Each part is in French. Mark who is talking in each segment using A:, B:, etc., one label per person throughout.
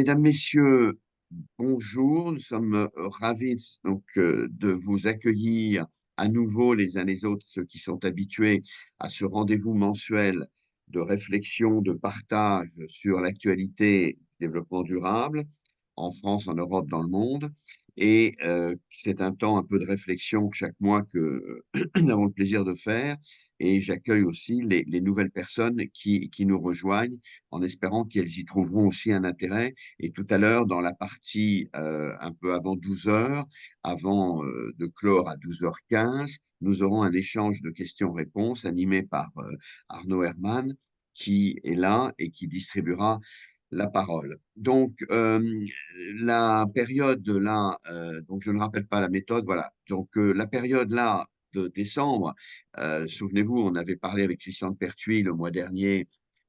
A: Mesdames, Messieurs, bonjour. Nous sommes ravis de vous accueillir à nouveau les uns les autres, ceux qui sont habitués à ce rendez-vous mensuel de réflexion, de partage sur l'actualité du développement durable en France, en Europe, dans le monde. Et c'est un temps un peu de réflexion chaque mois que nous avons le plaisir de faire. Et j'accueille aussi les nouvelles personnes qui nous rejoignent en espérant qu'elles y trouveront aussi un intérêt. Et tout à l'heure, dans la partie un peu avant 12 heures, avant de clore à 12h15, nous aurons un échange de questions-réponses animé par Arnaud Herman, qui est là et qui distribuera la parole. Donc, la période là, donc je ne rappelle pas la méthode, voilà. Donc, la période là de décembre, souvenez-vous, on avait parlé avec Christian de Pertuis le mois dernier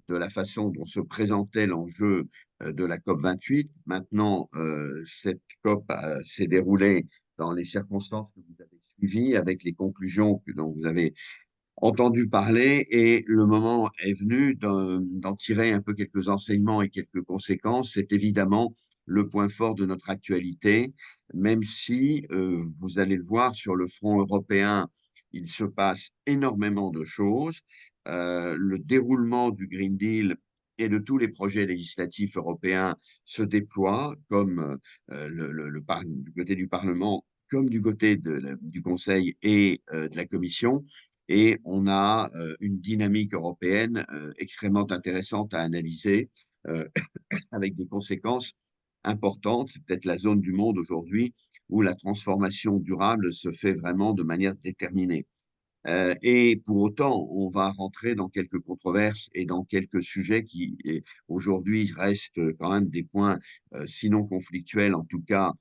A: de la façon dont se présentait l'enjeu de la COP 28. Maintenant, cette COP s'est déroulée dans les circonstances que vous avez suivies, avec les conclusions dont vous avez entendu parler, et le moment est venu d'en tirer un peu quelques enseignements et quelques conséquences. C'est évidemment le point fort de notre actualité, même si, vous allez le voir, sur le front européen, il se passe énormément de choses. Le déroulement du Green Deal et de tous les projets législatifs européens se déploie, comme du côté du Parlement, comme du côté du Conseil et de la Commission. Et on a une dynamique européenne extrêmement intéressante à analyser, euh, avec des conséquences importantes. C'est peut-être la zone du monde aujourd'hui où la transformation durable se fait vraiment de manière déterminée. Et pour autant, on va rentrer dans quelques controverses et dans quelques sujets qui aujourd'hui restent quand même des points, sinon conflictuels, en tout cas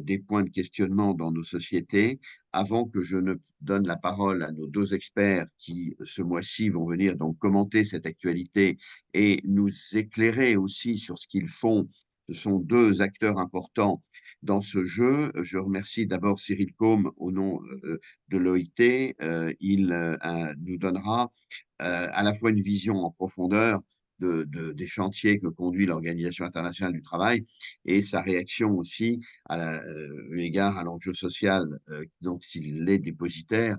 A: des points de questionnement dans nos sociétés. Avant que je ne donne la parole à nos deux experts qui, ce mois-ci, vont venir donc commenter cette actualité et nous éclairer aussi sur ce qu'ils font. Ce sont deux acteurs importants dans ce jeu. Je remercie d'abord Cyril Combe au nom de l'OIT. Il nous donnera à la fois une vision en profondeur des chantiers que conduit l'Organisation internationale du travail et sa réaction aussi eu égard à l'enjeu social dont il est dépositaire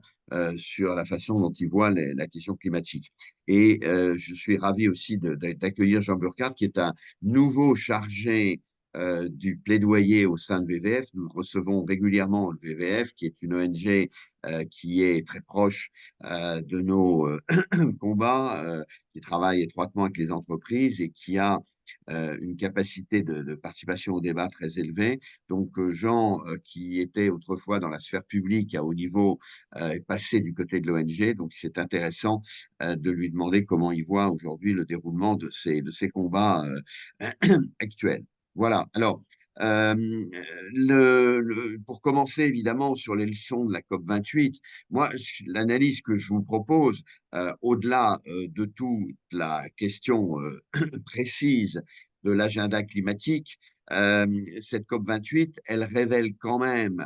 A: sur la façon dont il voit la question climatique. Et je suis ravi aussi d'accueillir Jean Burkhardt, qui est un nouveau chargé du plaidoyer au sein de VVF. Nous recevons régulièrement le VVF, qui est une ONG qui est très proche de nos combats, qui travaille étroitement avec les entreprises et qui a une capacité de participation au débat très élevée. Donc, Jean, qui était autrefois dans la sphère publique à haut niveau, est passé du côté de l'ONG. Donc, c'est intéressant de lui demander comment il voit aujourd'hui le déroulement de ces combats actuels. Voilà. Alors, euh, pour commencer évidemment sur les leçons de la COP 28, moi, l'analyse que je vous propose, au-delà de toute la question précise de l'agenda climatique, euh, cette COP 28, elle révèle quand même,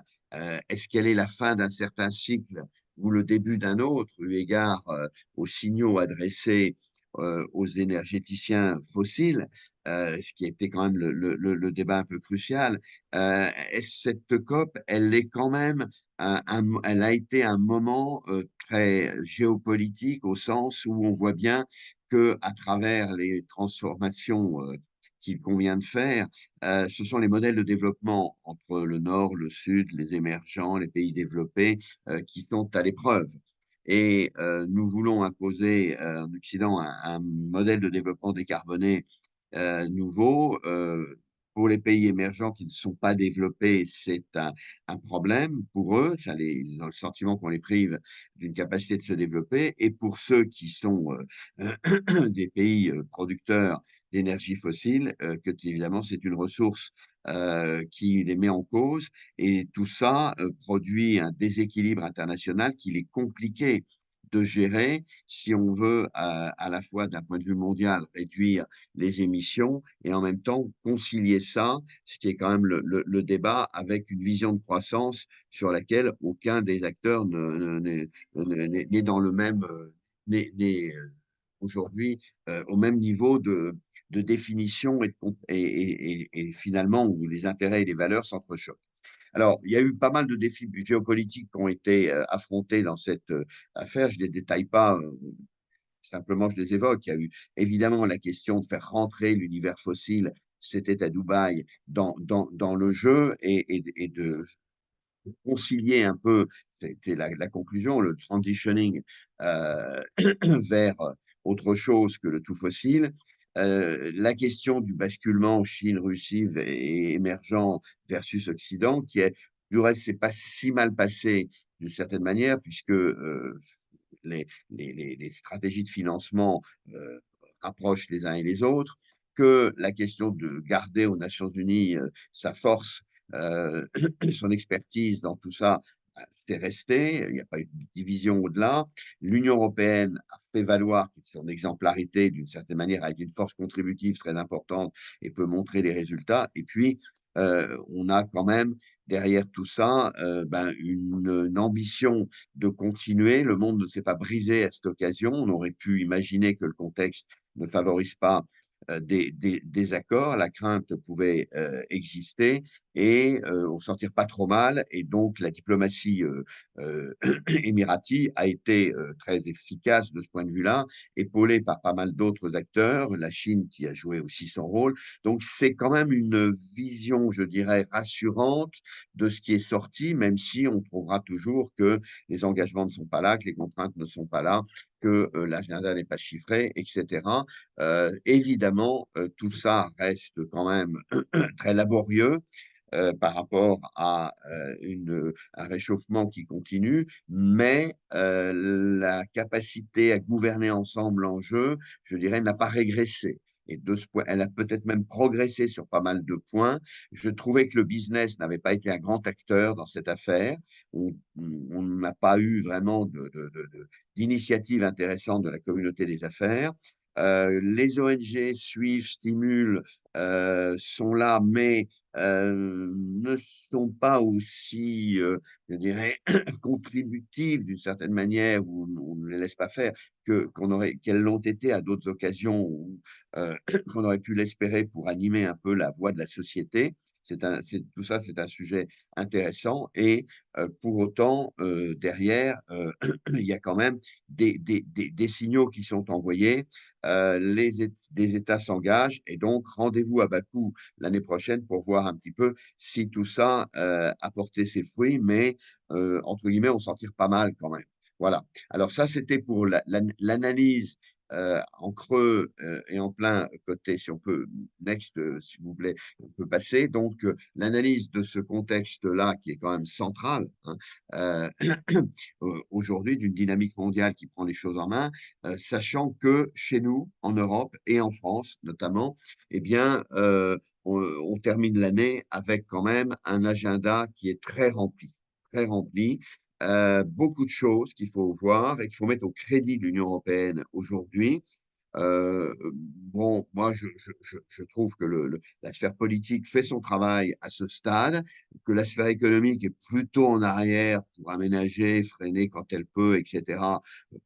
A: est-ce qu'elle est la fin d'un certain cycle ou le début d'un autre, eu égard aux signaux adressés aux énergéticiens fossiles, ce qui était quand même le débat un peu crucial. Cette COP, elle est quand même elle a été un moment très géopolitique au sens où on voit bien que à travers les transformations qu'il convient de faire, ce sont les modèles de développement entre le nord, le sud, les émergents, les pays développés qui sont à l'épreuve. Et nous voulons imposer en Occident un modèle de développement décarboné nouveau. Pour les pays émergents qui ne sont pas développés, c'est un problème pour eux. Ils ont le sentiment qu'on les prive d'une capacité de se développer. Et pour ceux qui sont des pays producteurs d'énergie fossile, que évidemment c'est une ressource qui les met en cause. Et tout ça produit un déséquilibre international qu'il est compliqué de gérer si on veut à la fois d'un point de vue mondial réduire les émissions et en même temps concilier ça, ce qui est quand même le débat, avec une vision de croissance sur laquelle aucun des acteurs n'est dans le même, n'est aujourd'hui au même niveau de définition et finalement où les intérêts et les valeurs s'entrechoquent. Alors, il y a eu pas mal de défis géopolitiques qui ont été affrontés dans cette affaire. Je ne les détaille pas, simplement je les évoque. Il y a eu évidemment la question de faire rentrer l'univers fossile, c'était à Dubaï, dans le jeu et de concilier un peu, c'était la conclusion, le transitioning euh, vers autre chose que le tout fossile. La question du basculement Chine-Russie et émergent versus Occident, qui est, du reste, c'est pas si mal passé d'une certaine manière, puisque les stratégies de financement rapprochent les uns et les autres, que la question de garder aux Nations Unies sa force, euh, son expertise dans tout ça, c'est resté. Il n'y a pas eu de division au-delà. L'Union européenne a fait valoir son exemplarité d'une certaine manière avec une force contributive très importante et peut montrer les résultats. Et puis, on a quand même derrière tout ça une ambition de continuer. Le monde ne s'est pas brisé à cette occasion. On aurait pu imaginer que le contexte ne favorise pas des accords. La crainte pouvait exister et on sortir pas trop mal. Et donc, la diplomatie émirati a été très efficace de ce point de vue-là, épaulée par pas mal d'autres acteurs, la Chine qui a joué aussi son rôle. Donc, c'est quand même une vision, je dirais, rassurante de ce qui est sorti, même si on trouvera toujours que les engagements ne sont pas là, que les contraintes ne sont pas là, que l'agenda n'est pas chiffré, etc. Évidemment, tout ça reste quand même très laborieux par rapport à un réchauffement qui continue, mais la capacité à gouverner ensemble en jeu, je dirais, n'a pas régressé. Et de ce point, elle a peut-être même progressé sur pas mal de points. Je trouvais que le business n'avait pas été un grand acteur dans cette affaire. On n'a pas eu vraiment d'initiative intéressante de la communauté des affaires. Les ONG suivent, stimulent, sont là, mais ne sont pas aussi, je dirais, contributives d'une certaine manière, ou on ne les laisse pas faire, qu'elles l'ont été à d'autres occasions, ou qu'on aurait pu l'espérer pour animer un peu la voix de la société. Tout ça, c'est un sujet intéressant et pour autant, derrière, il y a quand même des signaux qui sont envoyés. Des États s'engagent et donc rendez-vous à Bakou l'année prochaine pour voir un petit peu si tout ça a porté ses fruits, mais entre guillemets, on s'en tire pas mal quand même. Voilà. Alors ça, c'était pour l'analyse en creux et en plein côté, si on peut, next, s'il vous plaît, on peut passer. Donc, l'analyse de ce contexte-là, qui est quand même central, hein, euh, aujourd'hui, d'une dynamique mondiale qui prend les choses en main, sachant que chez nous, en Europe et en France notamment, eh bien, on termine l'année avec quand même un agenda qui est très rempli, très rempli. Beaucoup de choses qu'il faut voir et qu'il faut mettre au crédit de l'Union européenne aujourd'hui. Bon, moi, je trouve que la sphère politique fait son travail à ce stade, que la sphère économique est plutôt en arrière pour aménager, freiner quand elle peut, etc.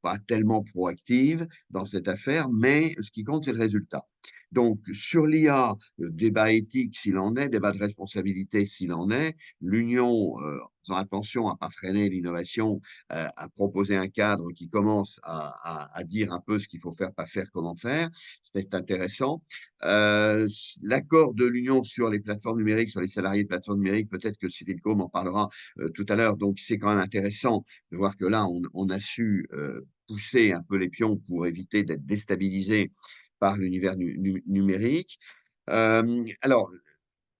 A: Pas tellement proactive dans cette affaire, mais ce qui compte, c'est le résultat. Donc, sur l'IA, débat éthique s'il en est, débat de responsabilité s'il en est, l'Union, en faisant attention à ne pas freiner l'innovation, a proposé un cadre qui commence à dire un peu ce qu'il faut faire, pas faire, comment faire. C'est intéressant. L'accord de l'Union sur les plateformes numériques, sur les salariés de plateformes numériques, peut-être que Cyril Combe en parlera tout à l'heure. Donc, c'est quand même intéressant de voir que là, on a su pousser un peu les pions pour éviter d'être déstabilisé par l'univers numérique. Alors,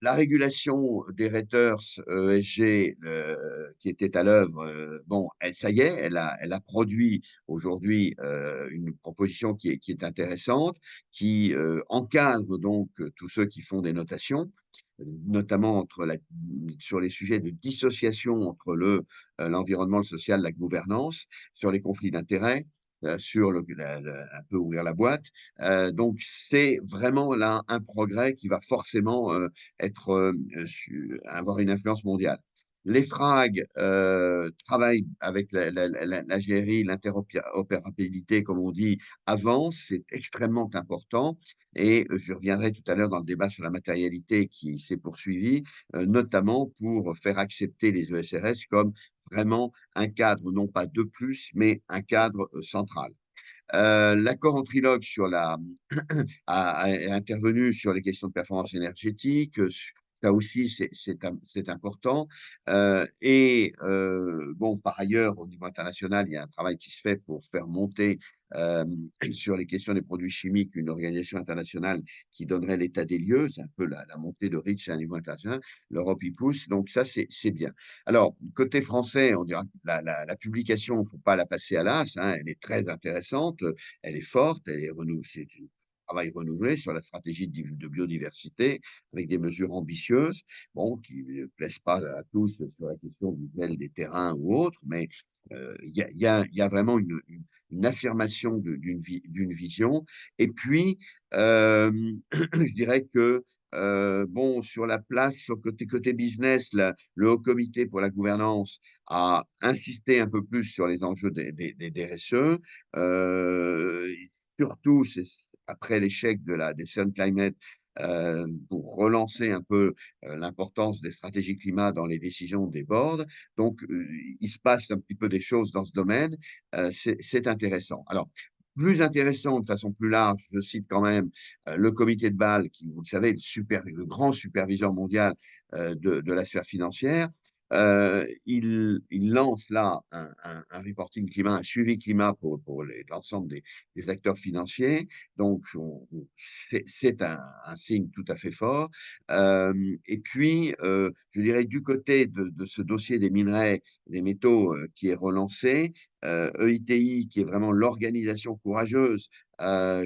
A: la régulation des Reuters ESG qui était à l'œuvre, bon, ça y est, elle a produit aujourd'hui une proposition qui est intéressante, qui encadre donc tous ceux qui font des notations, notamment sur les sujets de dissociation entre l'environnement, le social, la gouvernance, sur les conflits d'intérêts, sur un peu ouvrir la boîte. Donc, c'est vraiment là un progrès qui va forcément avoir une influence mondiale. Les FRAG travaillent avec la GRI, l'interopérabilité, comme on dit, avance, c'est extrêmement important. Et je reviendrai tout à l'heure dans le débat sur la matérialité qui s'est poursuivi, notamment pour faire accepter les ESRS comme vraiment un cadre, non pas de plus, mais un cadre central. L'accord en trilogue est intervenu sur les questions de performance énergétique. Ça aussi, c'est important. Bon, par ailleurs, au niveau international, il y a un travail qui se fait pour faire monter euh, sur les questions des produits chimiques une organisation internationale qui donnerait l'état des lieux. C'est un peu la montée de REACH à un niveau international. L'Europe y pousse, donc ça, c'est bien. Alors, côté français, on dira que la publication, il ne faut pas la passer à l'as, hein, elle est très intéressante, elle est forte, c'est un travail renouvelé sur la stratégie de biodiversité avec des mesures ambitieuses, bon, qui ne plaisent pas à tous sur la question du gel des terrains ou autre, mais il y a vraiment une affirmation d'une vision. Et puis, je dirais que bon, sur la place, sur côté business, le Haut Comité pour la gouvernance a insisté un peu plus sur les enjeux des RSE. Euh, Surtout, c'est après l'échec des Sun Climate, pour relancer un peu l'importance des stratégies climat dans les décisions des boards. Donc, il se passe un petit peu des choses dans ce domaine. C'est intéressant. Alors, plus intéressant, de façon plus large, je cite quand même le comité de Bâle, qui, vous le savez, le grand superviseur mondial de la sphère financière. Il lance là un reporting climat, un suivi climat pour l'ensemble des acteurs financiers. Donc, c'est un signe tout à fait fort. Et puis, je dirais, du côté de ce dossier des minerais, des métaux qui est relancé, EITI, qui est vraiment l'organisation courageuse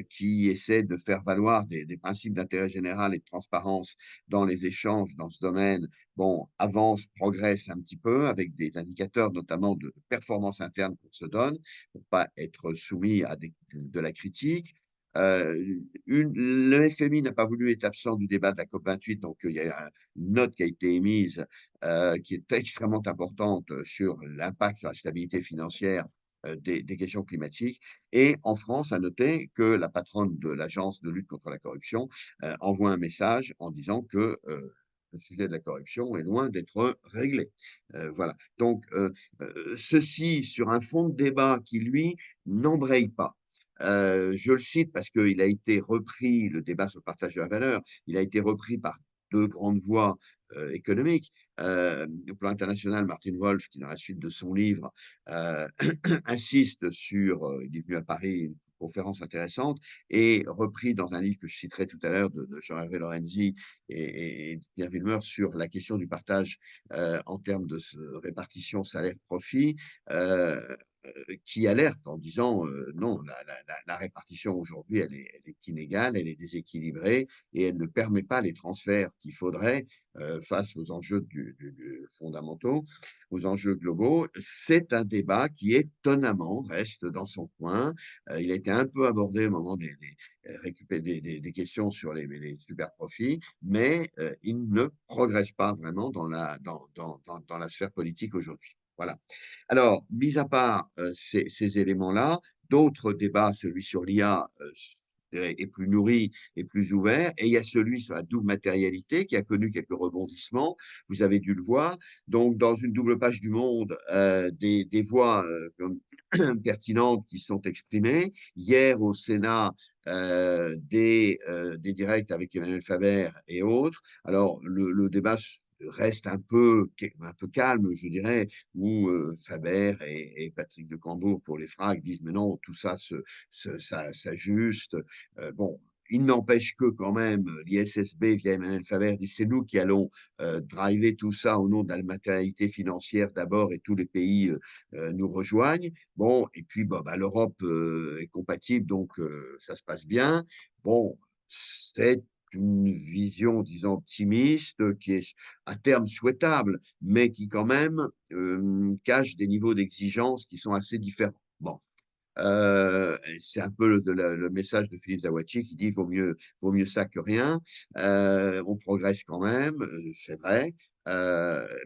A: qui essaie de faire valoir des principes d'intérêt général et de transparence dans les échanges dans ce domaine, bon, avance, progresse un petit peu avec des indicateurs notamment de performance interne qu'on se donne pour pas être soumis à de la critique. Le FMI n'a pas voulu être absent du débat de la COP28, donc il y a une note qui a été émise qui est extrêmement importante sur l'impact sur la stabilité financière des questions climatiques. Et en France, à noter que la patronne de l'Agence de lutte contre la corruption envoie un message en disant que le sujet de la corruption est loin d'être réglé. Voilà. Donc, ceci sur un fond de débat qui, lui, n'embraye pas. Je le cite parce qu'il a été repris, le débat sur le partage de la valeur, il a été repris par deux grandes voix économiques. Au plan international, Martin Wolf, qui dans la suite de son livre insiste sur, il est venu à Paris, une conférence intéressante, et repris dans un livre que je citerai tout à l'heure de Jean-Hervé Lorenzi et Pierre Wilmer sur la question du partage en termes de répartition salaire-profit. Qui alerte en disant non, la répartition aujourd'hui, elle est inégale, elle est déséquilibrée et elle ne permet pas les transferts qu'il faudrait face aux enjeux fondamentaux, aux enjeux globaux. C'est un débat qui étonnamment reste dans son coin. Il a été un peu abordé au moment des questions sur les super profits, mais il ne progresse pas vraiment dans la sphère politique aujourd'hui. Voilà. Alors, mis à part ces éléments-là, d'autres débats, celui sur l'IA, est plus nourri et plus ouvert. Et il y a celui sur la double matérialité qui a connu quelques rebondissements. Vous avez dû le voir. Donc, dans une double page du Monde, des voix pertinentes qui sont exprimées. Hier, au Sénat, des directs avec Emmanuel Faber et autres. Alors, le débat reste un peu calme, je dirais, où Faber et Patrick de Cambourg pour les FRAC disent mais non, tout ça s'ajuste. Bon, il n'empêche que quand même l'ISSB via Emmanuel Faber dit c'est nous qui allons driver tout ça au nom de la matérialité financière d'abord et tous les pays nous rejoignent. Bon, et puis bah, l'Europe est compatible, donc ça se passe bien. Bon, c'est une vision, disons, optimiste, qui est à terme souhaitable, mais qui quand même cache des niveaux d'exigence qui sont assez différents. Bon, C'est un peu le message de Philippe Zawacki qui dit vaut mieux ça que rien. On progresse quand même, c'est vrai.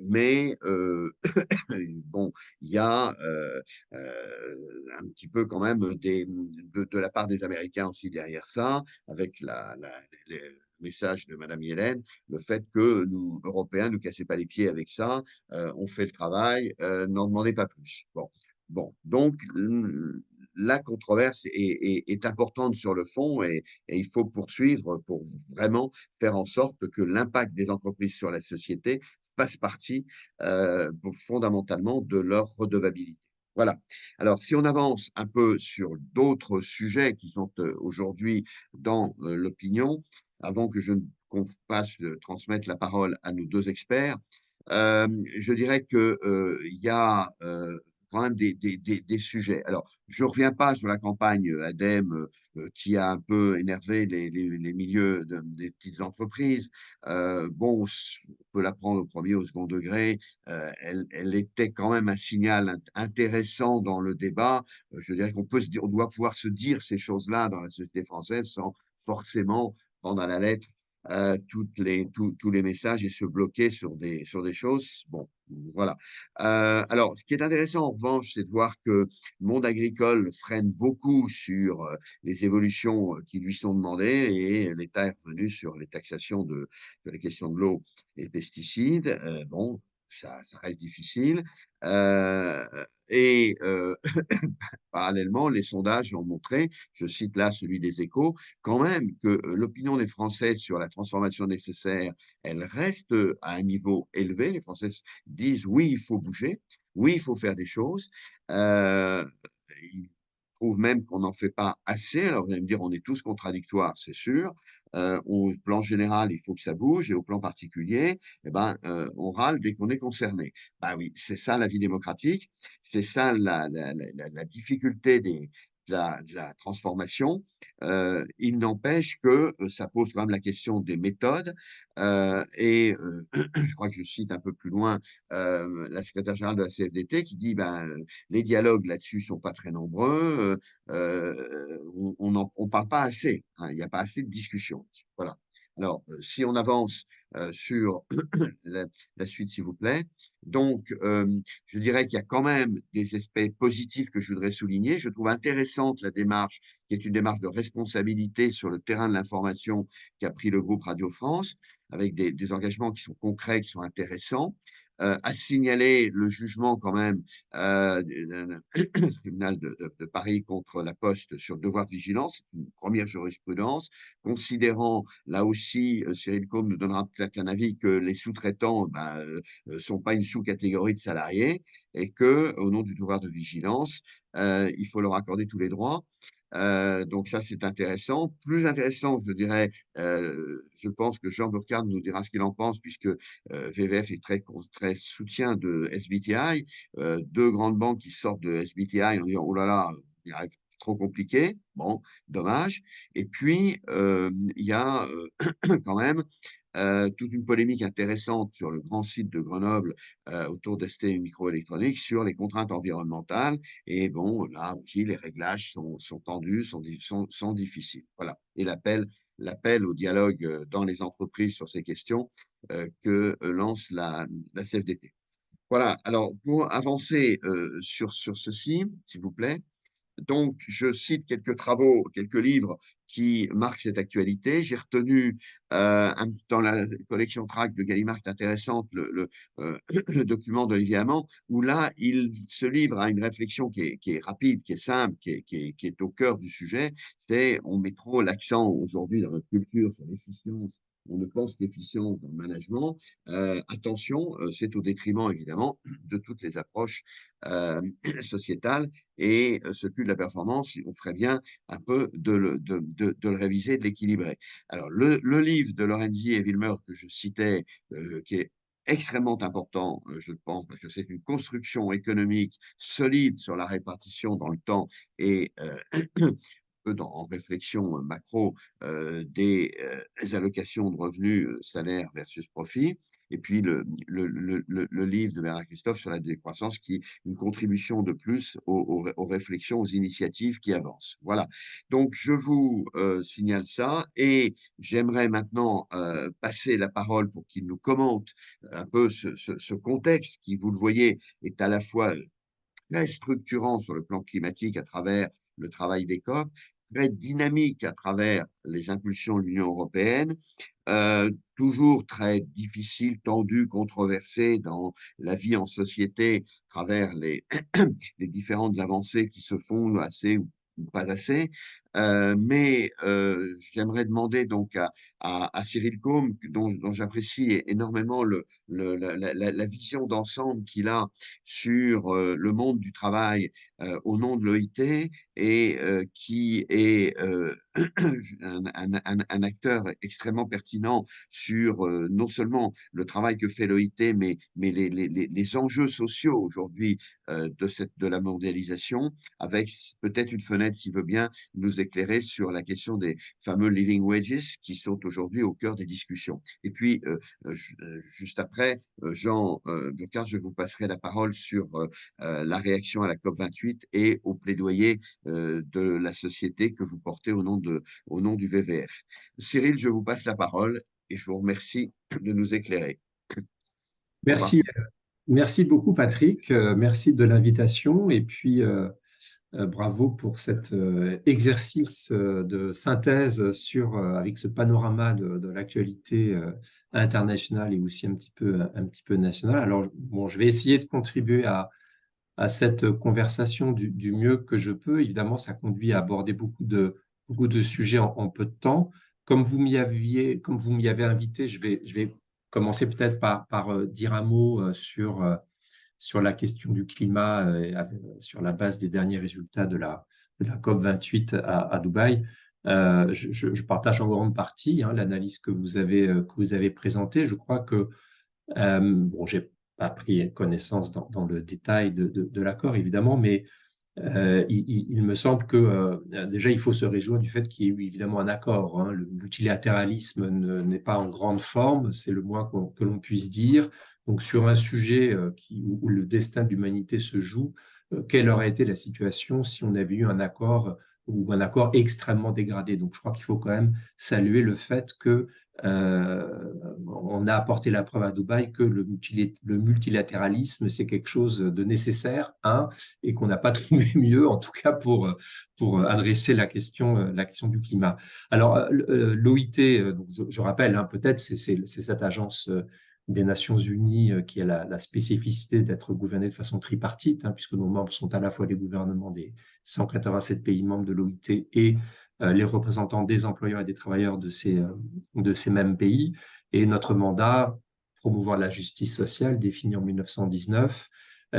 A: Mais bon, il y a un petit peu quand même de la part des Américains aussi derrière ça, avec le message de Madame Yellen, le fait que nous, Européens, ne cassez pas les pieds avec ça, on fait le travail, n'en demandez pas plus. Bon, donc la controverse est importante sur le fond et il faut poursuivre pour vraiment faire en sorte que l'impact des entreprises sur la société fasse partie fondamentalement de leur redevabilité. Voilà. Alors, si on avance un peu sur d'autres sujets qui sont aujourd'hui dans l'opinion, avant que qu'on passe transmettre la parole à nos deux experts, je dirais que il y a quand même des sujets. Alors, je ne reviens pas sur la campagne ADEME qui a un peu énervé les milieux des petites entreprises. Bon, on peut la prendre au premier, au second degré. Elle était quand même un signal intéressant dans le débat. Je dirais qu'on peut on doit pouvoir se dire ces choses-là dans la société française sans forcément prendre à la lettre tous les messages et se bloquer sur des choses. Bon, voilà. Alors, ce qui est intéressant en revanche, c'est de voir que le monde agricole freine beaucoup sur les évolutions qui lui sont demandées et l'État est revenu sur les taxations de la question de l'eau et des pesticides. Bon, ça reste difficile. Euh, et parallèlement, les sondages ont montré, je cite là celui des Échos, quand même que l'opinion des Français sur la transformation nécessaire, elle reste à un niveau élevé. Les Français disent oui, il faut bouger, oui, il faut faire des choses. Euh, ils trouvent même qu'on n'en fait pas assez. Alors vous allez me dire, on est tous contradictoires, c'est sûr. Au plan général, il faut que ça bouge, et au plan particulier, eh ben, on râle dès qu'on est concerné. Ben oui, c'est ça la vie démocratique, c'est ça la difficulté de la transformation. Il n'empêche que ça pose quand même la question des méthodes. Je crois que je cite un peu plus loin la secrétaire générale de la CFDT qui dit ben, les dialogues là-dessus sont pas très nombreux, on parle pas assez, hein, il n'y a pas assez de discussion. Voilà. Alors, si on avance sur la, la suite, s'il vous plaît. Donc, je dirais qu'il y a quand même des aspects positifs que je voudrais souligner. Je trouve intéressante la démarche, qui est une démarche de responsabilité sur le terrain de l'information qu'a pris le groupe Radio France, avec des engagements qui sont concrets, qui sont intéressants. À signaler le jugement quand même du tribunal de Paris contre la Poste sur le devoir de vigilance, une première jurisprudence, considérant là aussi, Cyril Combe nous donnera peut-être un avis que les sous-traitants sont pas une sous-catégorie de salariés et que, au nom du devoir de vigilance, il faut leur accorder tous les droits. Donc ça, c'est intéressant. Plus intéressant, je dirais, je pense que Jean Burkhardt nous dira ce qu'il en pense, puisque VVF est très soutien de SBTI. Deux grandes banques qui sortent de SBTI en disant, oh là là, il arrive trop compliqué. Bon, dommage. Et puis, il y a quand même toute une polémique intéressante sur le grand site de Grenoble autour d'ST Microélectronique sur les contraintes environnementales. Et bon, là aussi, les réglages sont tendus, sont difficiles. Voilà. Et l'appel au dialogue dans les entreprises sur ces questions que lance la CFDT. Voilà. Alors, pour avancer sur ceci, s'il vous plaît, donc, je cite quelques travaux, quelques livres qui marquent cette actualité. J'ai retenu dans la collection Tract de Gallimard intéressante le document d'Olivier Hamon, où là, il se livre à une réflexion qui est rapide, qui est simple, qui est au cœur du sujet. C'est on met trop l'accent aujourd'hui dans notre culture sur l'efficience. On ne pense qu'efficience dans le management. Attention, c'est au détriment évidemment de toutes les approches sociétales et ce cul de la performance, on ferait bien un peu de le réviser, de l'équilibrer. Alors, le livre de Lorenzi et Wilmer que je citais, qui est extrêmement important, je pense, parce que c'est une construction économique solide sur la répartition dans le temps et en réflexion macro des allocations de revenus, salaires versus profit. et puis le livre de Bernard Christophe sur la décroissance, qui est une contribution de plus aux réflexions, aux initiatives qui avancent. Voilà. Donc, je vous signale ça, et j'aimerais maintenant passer la parole pour qu'il nous commente un peu ce contexte qui, vous le voyez, est à la fois très structurant sur le plan climatique à travers le travail des COP, très dynamique à travers les impulsions de l'Union européenne, toujours très difficile, tendu, controversé dans la vie en société à travers les différentes avancées qui se font assez ou pas assez. Mais j'aimerais demander donc à Cyril Combe, dont j'apprécie énormément la vision d'ensemble qu'il a sur le monde du travail au nom de l'OIT, et qui est un acteur extrêmement pertinent sur non seulement le travail que fait l'OIT, mais les enjeux sociaux aujourd'hui de la mondialisation, avec peut-être une fenêtre, s'il veut bien, nous éclairer sur la question des fameux living wages qui sont aujourd'hui au cœur des discussions. Et puis, juste après, Jean Burkhart, je vous passerai la parole sur la réaction à la COP28 et au plaidoyer de la société que vous portez au nom du VVF. Cyril, je vous passe la parole et je vous remercie de nous éclairer. Au revoir.
B: Merci, merci beaucoup Patrick, merci de l'invitation et puis bravo pour cet exercice de synthèse avec ce panorama de l'actualité internationale et aussi un petit peu nationale. Alors, bon, je vais essayer de contribuer à cette conversation du mieux que je peux. Évidemment, ça conduit à aborder beaucoup de sujets en peu de temps. Comme vous m'y avez invité, je vais commencer peut-être par dire un mot sur la question du climat sur la base des derniers résultats de la COP28 à Dubaï. Je partage en grande partie l'analyse que vous avez présentée. Je crois que bon, j'ai pas pris connaissance dans le détail de l'accord, évidemment, mais il me semble que déjà, il faut se réjouir du fait qu'il y ait eu évidemment un accord. Hein. Le multilatéralisme n'est pas en grande forme, c'est le moins que l'on puisse dire. Donc, sur un sujet où le destin de l'humanité se joue, quelle aurait été la situation si on avait eu un accord ou un accord extrêmement dégradé? Donc, je crois qu'il faut quand même saluer le fait que on a apporté la preuve à Dubaï que le multilatéralisme, c'est quelque chose de nécessaire, hein, et qu'on n'a pas trouvé mieux, en tout cas pour adresser la question du climat. Alors, l'OIT, je rappelle, hein, peut-être, c'est cette agence des Nations Unies qui a la spécificité d'être gouvernée de façon tripartite, hein, puisque nos membres sont à la fois les gouvernements des 187 pays membres de l'OIT et les représentants des employeurs et des travailleurs de ces mêmes pays. Et notre mandat, promouvoir la justice sociale, défini en 1919,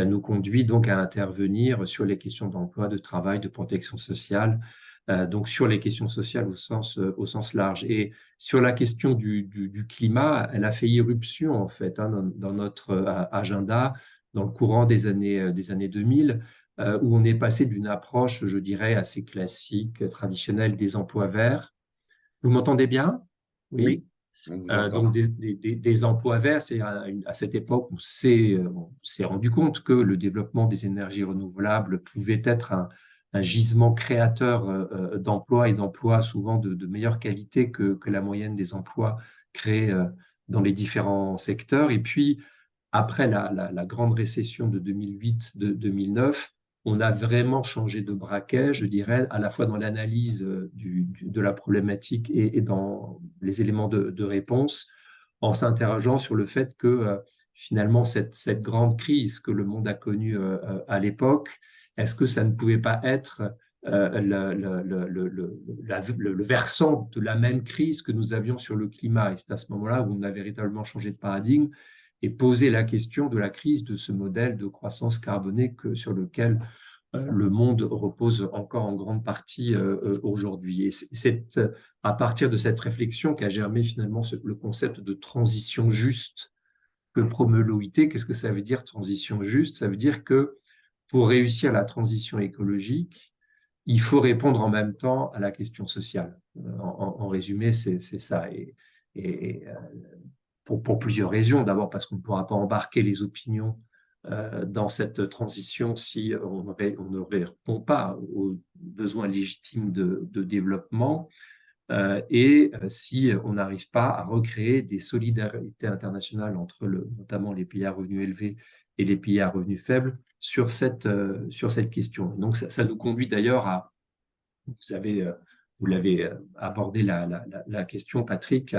B: nous conduit donc à intervenir sur les questions d'emploi, de travail, de protection sociale, donc sur les questions sociales au sens large. Et sur la question du climat, elle a fait irruption en fait hein, dans notre agenda dans le courant des années 2000, où on est passé d'une approche, je dirais, assez classique, traditionnelle des emplois verts. Vous m'entendez bien?
A: Oui,
B: Oui.
A: on vous entend.
B: Donc, des emplois verts, c'est à cette époque, on s'est rendu compte que le développement des énergies renouvelables pouvait être un gisement créateur d'emplois et d'emplois souvent de meilleure qualité que la moyenne des emplois créés dans les différents secteurs. Et puis, après la grande récession de 2008-2009, on a vraiment changé de braquet, je dirais, à la fois dans l'analyse de la problématique et dans les éléments de réponse, en s'interrogeant sur le fait que finalement, cette grande crise que le monde a connue à l'époque, est-ce que ça ne pouvait pas être le versant de la même crise que nous avions sur le climat? Et c'est à ce moment-là où on a véritablement changé de paradigme et poser la question de la crise de ce modèle de croissance carbonée sur lequel le monde repose encore en grande partie aujourd'hui. Et c'est à partir de cette réflexion qu'a germé finalement le concept de transition juste que promeut l'OIT. Qu'est-ce que ça veut dire transition juste? Ça veut dire que pour réussir la transition écologique, il faut répondre en même temps à la question sociale. En résumé, c'est ça. Et pour plusieurs raisons. D'abord parce qu'on ne pourra pas embarquer les opinions dans cette transition si on ne répond pas aux besoins légitimes de développement et si on n'arrive pas à recréer des solidarités internationales entre notamment les pays à revenus élevés et les pays à revenus faibles sur cette question. Donc ça nous conduit d'ailleurs à, vous l'avez abordé la question, Patrick,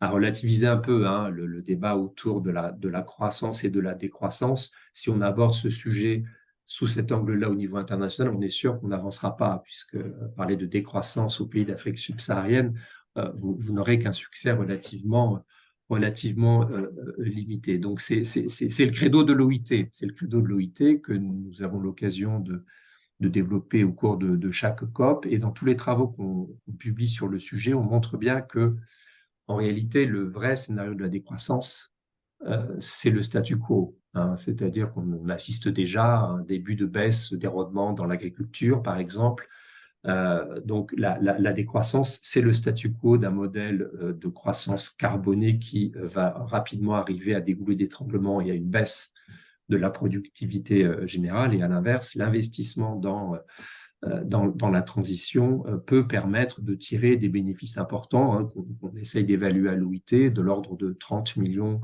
B: à relativiser un peu le débat autour de la croissance et de la décroissance. Si on aborde ce sujet sous cet angle-là au niveau international, on est sûr qu'on n'avancera pas, puisque parler de décroissance au pays d'Afrique subsaharienne, vous n'aurez qu'un succès relativement limité. Donc, c'est le credo de l'OIT. C'est le credo de l'OIT que nous avons l'occasion de développer au cours de chaque COP. Et dans tous les travaux qu'on publie sur le sujet, on montre bien que, en réalité, le vrai scénario de la décroissance, c'est le statu quo. C'est-à-dire qu'on assiste déjà à un début de baisse des rendements dans l'agriculture, par exemple. Donc, la décroissance, c'est le statu quo d'un modèle de croissance carbonée qui va rapidement arriver à des goulets d'étranglement et à une baisse de la productivité générale. Et à l'inverse, l'investissement dans la transition peut permettre de tirer des bénéfices importants qu'on essaye d'évaluer à l'OIT, de l'ordre de 30 millions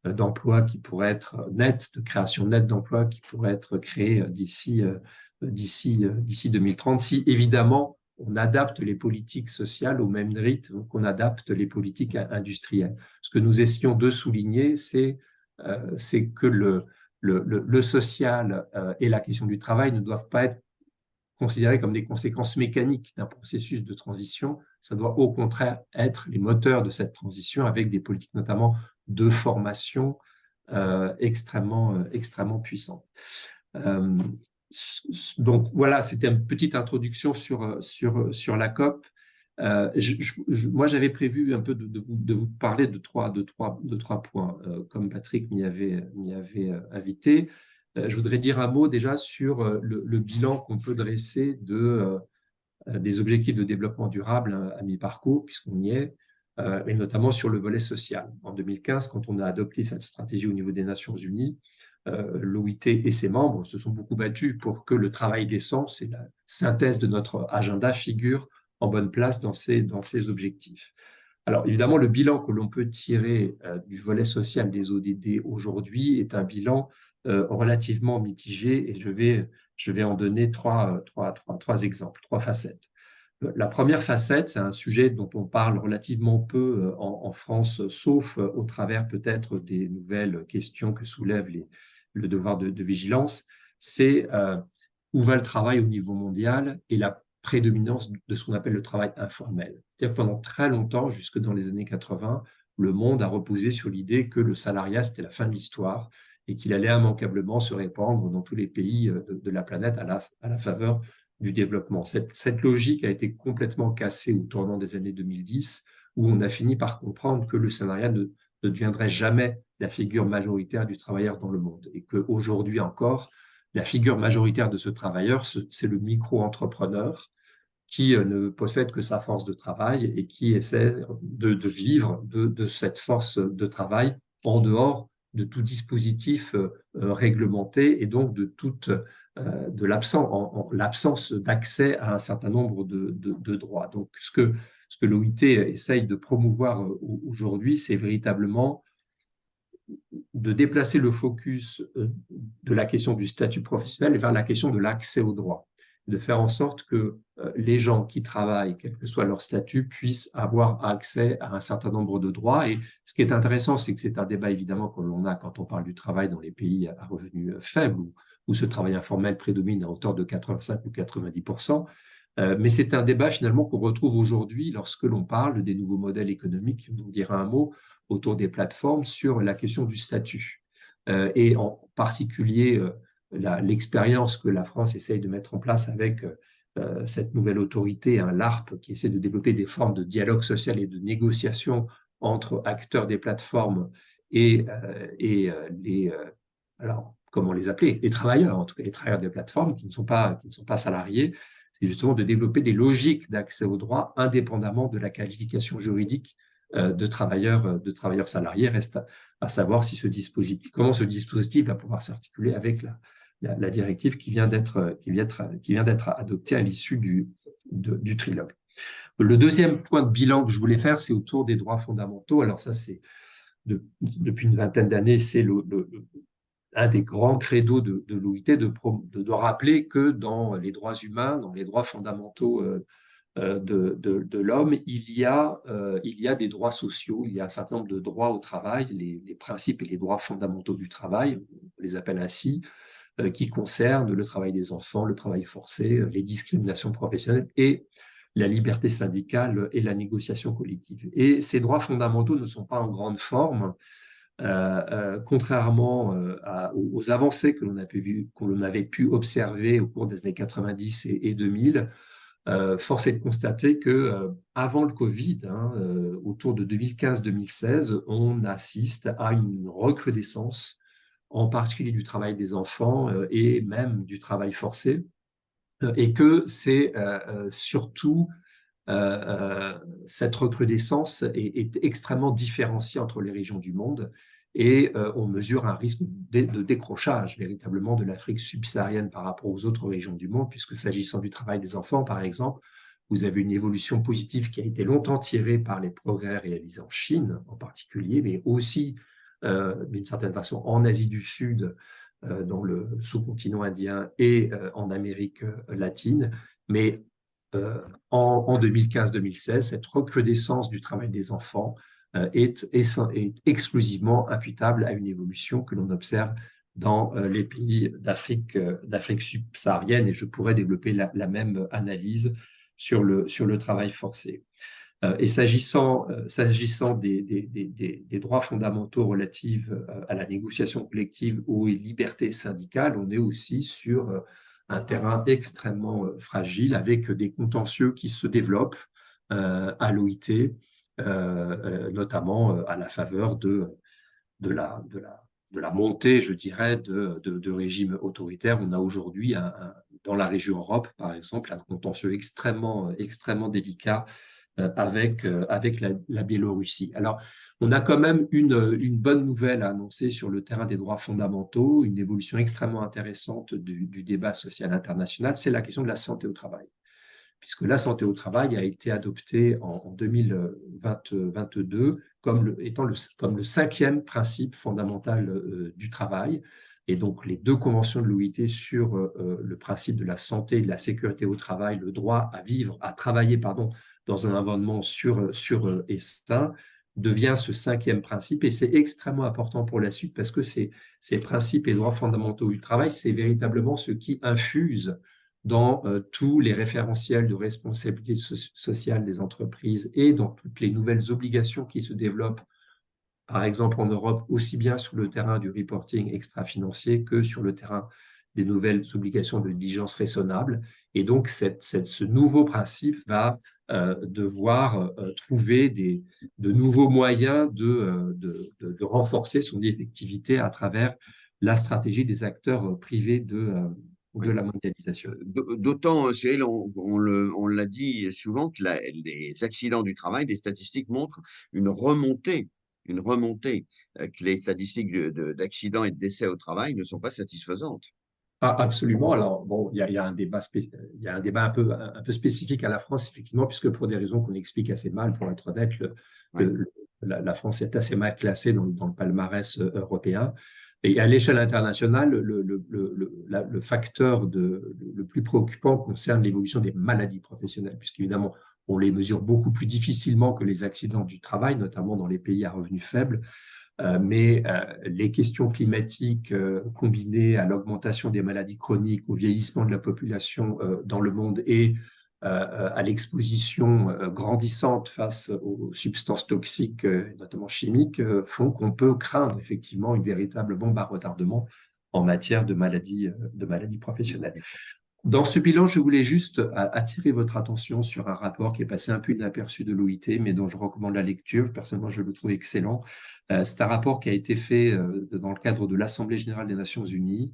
B: d'emplois qui pourraient être nets, de création nette d'emplois qui pourraient être créés d'ici 2030, si évidemment on adapte les politiques sociales au même rythme qu'on adapte les politiques industrielles. Ce que nous essayons de souligner, c'est que le social et la question du travail ne doivent pas être considérés comme des conséquences mécaniques d'un processus de transition. Ça doit au contraire être les moteurs de cette transition avec des politiques notamment de formation extrêmement puissantes. Donc voilà, c'était une petite introduction sur la COP. Moi, j'avais prévu un peu de vous parler de trois points, comme Patrick m'y avait invité. Je voudrais dire un mot déjà sur le bilan qu'on peut dresser des objectifs de développement durable à mi-parcours, puisqu'on y est, et notamment sur le volet social. En 2015, quand on a adopté cette stratégie au niveau des Nations Unies, l'OIT et ses membres se sont beaucoup battus pour que le travail décent, c'est la synthèse de notre agenda, figure en bonne place dans ces objectifs. Alors évidemment, le bilan que l'on peut tirer du volet social des ODD aujourd'hui est un bilan relativement mitigé et je vais en donner trois exemples, trois facettes. La première facette, c'est un sujet dont on parle relativement peu en France, sauf au travers peut-être des nouvelles questions que soulève le devoir de vigilance, c'est où va le travail au niveau mondial et la prédominance de ce qu'on appelle le travail informel. C'est-à-dire que pendant très longtemps, jusque dans les années 80, le monde a reposé sur l'idée que le salariat, c'était la fin de l'histoire et qu'il allait immanquablement se répandre dans tous les pays de la planète à la faveur du développement. Cette logique a été complètement cassée au tournant des années 2010, où on a fini par comprendre que le salariat ne deviendrait jamais la figure majoritaire du travailleur dans le monde et qu'aujourd'hui encore, la figure majoritaire de ce travailleur, c'est le micro-entrepreneur qui ne possède que sa force de travail et qui essaie de vivre de cette force de travail en dehors de tout dispositif réglementé et donc de l'absence d'accès à un certain nombre de droits. Donc, ce que l'OIT essaye de promouvoir aujourd'hui, c'est véritablement de déplacer le focus de la question du statut professionnel vers la question de l'accès aux droits, de faire en sorte que les gens qui travaillent, quel que soit leur statut, puissent avoir accès à un certain nombre de droits. Et ce qui est intéressant, c'est que c'est un débat évidemment que l'on a quand on parle du travail dans les pays à revenus faibles, où ce travail informel prédomine à hauteur de 85 ou 90%. Mais c'est un débat finalement qu'on retrouve aujourd'hui lorsque l'on parle des nouveaux modèles économiques, on dira un mot, autour des plateformes sur la question du statut. Et en particulier, l'expérience que la France essaye de mettre en place avec cette nouvelle autorité, l'ARP, qui essaie de développer des formes de dialogue social et de négociation entre acteurs des plateformes et alors, comment les appeler, les travailleurs, en tout cas les travailleurs des plateformes qui ne sont pas salariés, c'est justement de développer des logiques d'accès aux droits indépendamment de la qualification juridique de travailleurs salariés. Reste à savoir si comment ce dispositif va pouvoir s'articuler avec la directive qui vient d'être adoptée à l'issue du trilogue. Le deuxième point de bilan que je voulais faire, c'est autour des droits fondamentaux. Alors ça, c'est depuis une vingtaine d'années, c'est un des grands credos de l'OIT de rappeler que dans les droits humains, dans les droits fondamentaux de l'homme, il y a des droits sociaux, il y a un certain nombre de droits au travail, les principes et les droits fondamentaux du travail, on les appelle ainsi, qui concernent le travail des enfants, le travail forcé, les discriminations professionnelles et la liberté syndicale et la négociation collective. Et ces droits fondamentaux ne sont pas en grande forme, contrairement aux avancées que l'on avait pu observer au cours des années 90 et 2000. Force est de constater que avant le Covid, autour de 2015-2016, on assiste à une recrudescence, en particulier du travail des enfants et même du travail forcé, et que c'est surtout cette recrudescence est extrêmement différenciée entre les régions du monde et on mesure un risque de décrochage véritablement de l'Afrique subsaharienne par rapport aux autres régions du monde, puisque s'agissant du travail des enfants, par exemple, vous avez une évolution positive qui a été longtemps tirée par les progrès réalisés en Chine en particulier, mais aussi d'une certaine façon en Asie du Sud, dans le sous-continent indien et en Amérique latine. Mais en 2015-2016, cette recrudescence du travail des enfants est exclusivement imputable à une évolution que l'on observe dans les pays d'Afrique subsaharienne, et je pourrais développer la même analyse sur le travail forcé. Et s'agissant des droits fondamentaux relatifs à la négociation collective aux libertés syndicales, on est aussi sur un terrain extrêmement fragile avec des contentieux qui se développent à l'OIT, notamment à la faveur de la montée, je dirais, de régimes autoritaires. On a aujourd'hui, dans la région Europe, par exemple, un contentieux extrêmement délicat avec la Biélorussie. Alors, on a quand même une bonne nouvelle à annoncer sur le terrain des droits fondamentaux, une évolution extrêmement intéressante du débat social international, c'est la question de la santé au travail. Puisque la santé au travail a été adoptée en 2022 étant comme le cinquième principe fondamental du travail. Et donc, les deux conventions de l'OIT sur le principe de la santé et de la sécurité au travail, le droit à vivre, à travailler, dans un environnement sûr et sain, devient ce cinquième principe. Et c'est extrêmement important pour la suite parce que ces principes et droits fondamentaux du travail, c'est véritablement ce qui infuse dans tous les référentiels de responsabilité sociale des entreprises et dans toutes les nouvelles obligations qui se développent, par exemple en Europe, aussi bien sur le terrain du reporting extra-financier que sur le terrain des nouvelles obligations de diligence raisonnable. Et donc, ce nouveau principe va devoir trouver de nouveaux moyens de renforcer son effectivité à travers la stratégie des acteurs privés de la mondialisation.
A: D'autant, Cyril, on l'a dit souvent, que les accidents du travail, les statistiques montrent une remontée, que les statistiques d'accidents et de décès au travail ne sont pas satisfaisantes.
B: Ah, absolument. Alors, bon, il y a un débat, un peu spécifique à la France, effectivement, puisque pour des raisons qu'on explique assez mal, pour être honnête,
A: Ouais.
B: la France est assez mal classée dans le palmarès européen. Et à l'échelle internationale, le facteur le plus préoccupant concerne l'évolution des maladies professionnelles, puisqu'évidemment, on les mesure beaucoup plus difficilement que les accidents du travail, notamment dans les pays à revenus faibles. Mais les questions climatiques combinées à l'augmentation des maladies chroniques, au vieillissement de la population dans le monde et à l'exposition grandissante face aux substances toxiques, notamment chimiques, font qu'on peut craindre effectivement une véritable bombe à retardement en matière de maladies professionnelles. Dans ce bilan, je voulais juste attirer votre attention sur un rapport qui est passé un peu inaperçu de l'OIT, mais dont je recommande la lecture. Personnellement, je le trouve excellent. C'est un rapport qui a été fait dans le cadre de l'Assemblée générale des Nations unies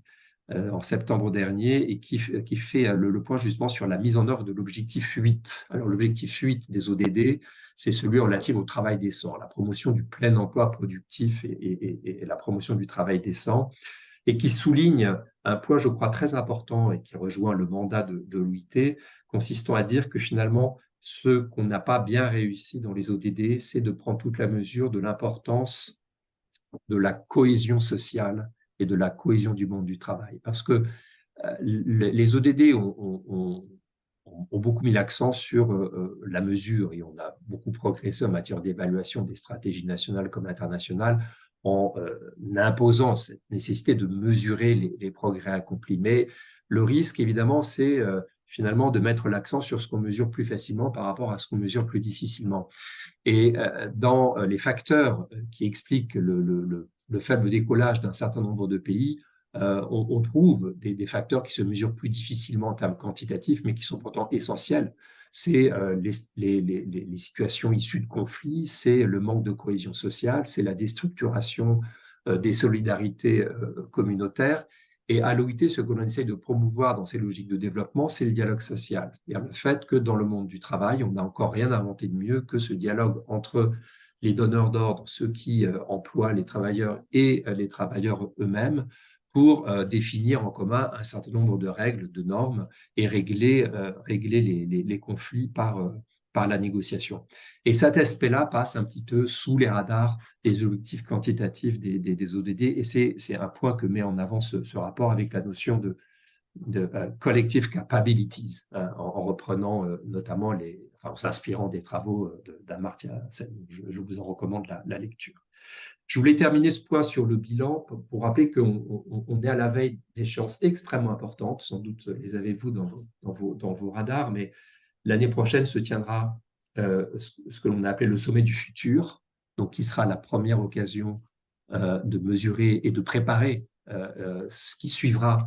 B: en septembre dernier et qui fait le point justement sur la mise en œuvre de l'objectif 8. Alors l'objectif 8 des ODD, c'est celui relatif au travail décent, la promotion du plein emploi productif et la promotion du travail décent, et qui souligne un point, je crois, très important et qui rejoint le mandat de l'OIT, consistant à dire que finalement, ce qu'on n'a pas bien réussi dans les ODD, c'est de prendre toute la mesure de l'importance de la cohésion sociale et de la cohésion du monde du travail. Parce que les ODD ont beaucoup mis l'accent sur la mesure et on a beaucoup progressé en matière d'évaluation des stratégies nationales comme internationales en imposant cette nécessité de mesurer les progrès accomplis. Mais le risque, évidemment, c'est finalement de mettre l'accent sur ce qu'on mesure plus facilement par rapport à ce qu'on mesure plus difficilement. Et dans les facteurs qui expliquent le faible décollage d'un certain nombre de pays, on trouve des facteurs qui se mesurent plus difficilement en termes quantitatifs, mais qui sont pourtant essentiels. C'est les situations issues de conflits, c'est le manque de cohésion sociale, c'est la déstructuration des solidarités communautaires. Et à l'OIT, ce que l'on essaye de promouvoir dans ces logiques de développement, c'est le dialogue social. C'est-à-dire le fait que dans le monde du travail, on n'a encore rien inventé de mieux que ce dialogue entre les donneurs d'ordre, ceux qui emploient les travailleurs et les travailleurs eux-mêmes, pour définir en commun un certain nombre de règles, de normes et régler les conflits par la négociation. Et cet aspect-là passe un petit peu sous les radars des objectifs quantitatifs des ODD et c'est un point que met en avant ce rapport avec la notion de collective capabilities, en reprenant notamment en s'inspirant des travaux d'Amartya Sen. Je vous en recommande la lecture. Je voulais terminer ce point sur le bilan pour rappeler qu'on est à la veille d'échéances extrêmement importantes, sans doute les avez-vous dans vos radars, mais l'année prochaine se tiendra ce que l'on a appelé le sommet du futur, donc qui sera la première occasion de mesurer et de préparer ce qui suivra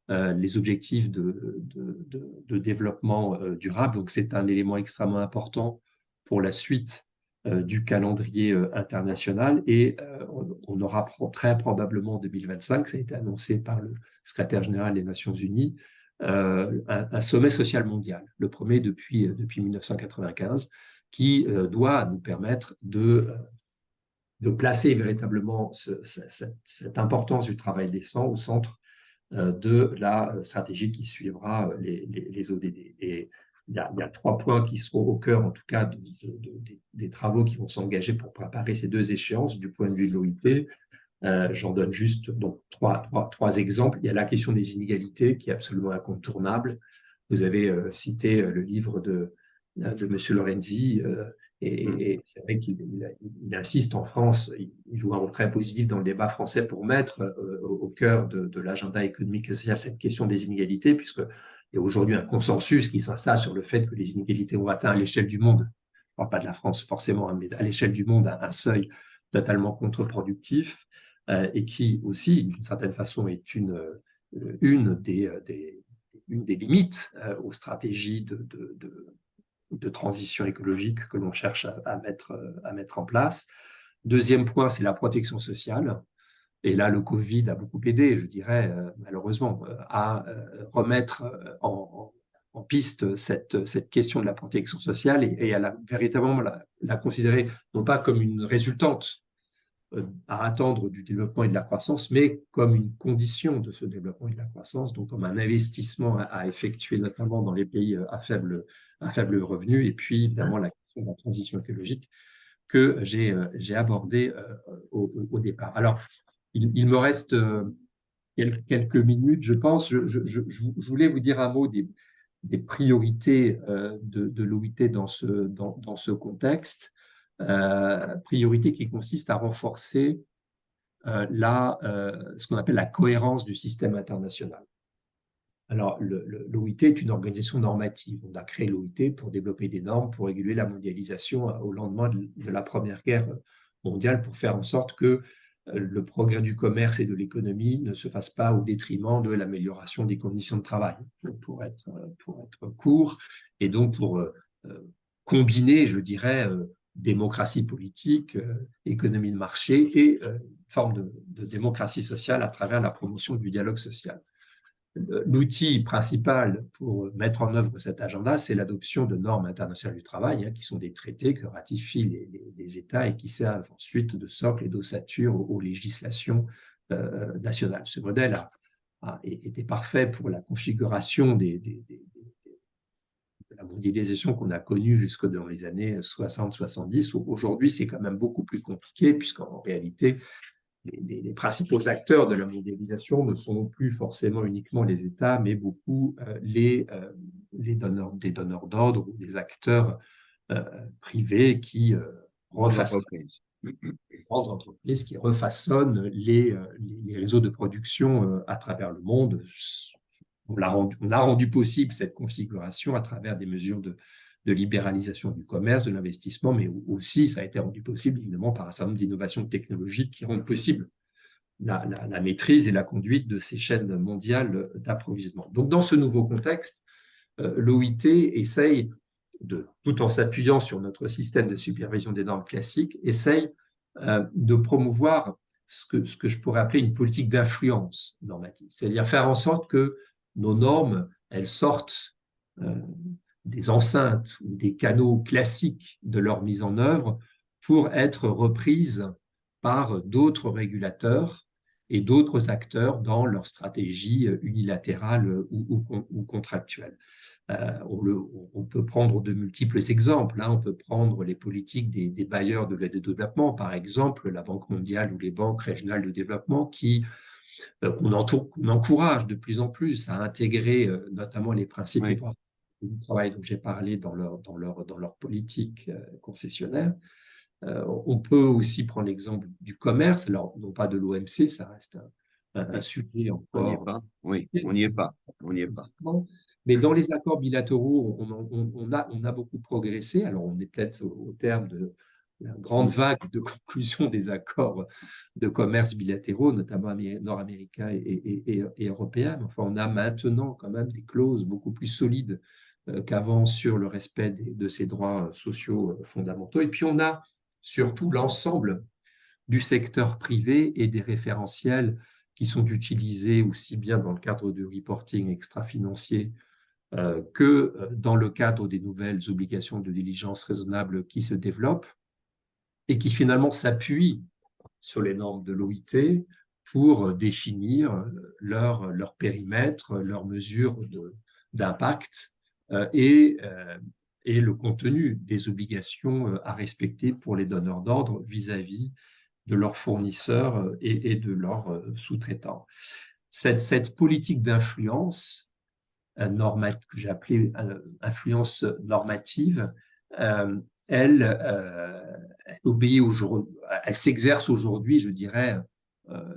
B: les objectifs de développement durable. Donc c'est un élément extrêmement important pour la suite du calendrier international et on aura très probablement en 2025, ça a été annoncé par le secrétaire général des Nations Unies, un sommet social mondial, le premier depuis 1995, qui doit nous permettre de placer véritablement cette importance du travail décent au centre de la stratégie qui suivra les ODD. Et il y a 3 points qui seront au cœur, en tout cas, des travaux qui vont s'engager pour préparer ces 2 échéances du point de vue de l'OIT. J'en donne juste donc trois exemples. Il y a la question des inégalités qui est absolument incontournable. Vous avez cité le livre de M. Lorenzi, et c'est vrai qu'il insiste en France, il joue un rôle très positif dans le débat français pour mettre au cœur de l'agenda économique et social cette question des inégalités, puisqu'il y a aujourd'hui un consensus qui s'installe sur le fait que les inégalités ont atteint à l'échelle du monde, je ne parle pas de la France forcément, mais à l'échelle du monde, un seuil totalement contre-productif, et qui aussi, d'une certaine façon, est une des limites aux stratégies de transition écologique que l'on cherche à mettre en place. Deuxième point, c'est la protection sociale. Et là, le Covid a beaucoup aidé, je dirais, malheureusement, à remettre en piste cette question de la protection sociale et à véritablement la considérer non pas comme une résultante à attendre du développement et de la croissance, mais comme une condition de ce développement et de la croissance, donc comme un investissement à effectuer, notamment dans les pays à faible revenu, et puis évidemment la question de la transition écologique que j'ai abordée au départ. Alors, il me reste quelques minutes, je pense. Je voulais vous dire un mot des priorités de l'OIT dans ce contexte. Priorité qui consiste à renforcer ce qu'on appelle la cohérence du système international. Alors, l'OIT est une organisation normative. On a créé l'OIT pour développer des normes, pour réguler la mondialisation au lendemain de la Première Guerre mondiale, pour faire en sorte que le progrès du commerce et de l'économie ne se fasse pas au détriment de l'amélioration des conditions de travail, pour être court, et donc pour combiner, je dirais, démocratie politique, économie de marché et une forme de démocratie sociale à travers la promotion du dialogue social. l'outil principal pour mettre en œuvre cet agenda, c'est l'adoption de normes internationales du travail, qui sont des traités que ratifient les États et qui servent ensuite de socle et d'ossature aux législations nationales. Ce modèle était parfait pour la configuration de la mondialisation qu'on a connue jusque dans les années 60-70. Aujourd'hui, c'est quand même beaucoup plus compliqué, puisqu'en réalité, les principaux acteurs de la mondialisation ne sont plus forcément uniquement les États, mais beaucoup des donneurs d'ordre ou des acteurs privés qui
A: Grandes
B: refaçonnent,
A: entreprises.
B: les grandes entreprises qui refaçonnent les réseaux de production à travers le monde. On a rendu possible cette configuration à travers des mesures de libéralisation du commerce, de l'investissement, mais aussi ça a été rendu possible évidemment par un certain nombre d'innovations technologiques qui rendent possible la maîtrise et la conduite de ces chaînes mondiales d'approvisionnement. Donc dans ce nouveau contexte, l'OIT essaye, tout en s'appuyant sur notre système de supervision des normes classiques, essaye de promouvoir ce que je pourrais appeler une politique d'influence normative, c'est-à-dire faire en sorte que nos normes, elles sortent des enceintes ou des canaux classiques de leur mise en œuvre pour être reprises par d'autres régulateurs et d'autres acteurs dans leur stratégie unilatérale ou contractuelle. On peut prendre de multiples exemples. On peut prendre les politiques des bailleurs de l'aide de développement, par exemple la Banque mondiale ou les banques régionales de développement qu'on encourage de plus en plus à intégrer notamment les principes
A: Oui.
B: du travail dont j'ai parlé dans leur politique concessionnaire. On peut aussi prendre l'exemple du commerce, alors non pas de l'OMC, ça reste un
A: Oui.
B: sujet
A: On n'y est
B: encore.
A: pas. Oui, on n'y est pas. On n'y est pas.
B: Mais dans les accords bilatéraux, on a beaucoup progressé. Alors, on est peut-être au terme de la grande vague de conclusion des accords de commerce bilatéraux, notamment nord-américains et européens. Mais enfin, on a maintenant quand même des clauses beaucoup plus solides qu'avant sur le respect de ces droits sociaux fondamentaux. Et puis, on a surtout l'ensemble du secteur privé et des référentiels qui sont utilisés aussi bien dans le cadre du reporting extra-financier que dans le cadre des nouvelles obligations de diligence raisonnable qui se développent et qui finalement s'appuient sur les normes de l'OIT pour définir leur périmètre, leurs mesures d'impact et le contenu des obligations à respecter pour les donneurs d'ordre vis-à-vis de leurs fournisseurs et de leurs sous-traitants. Cette politique d'influence que j'ai appelée influence normative, elle, obéit elle s'exerce aujourd'hui, je dirais,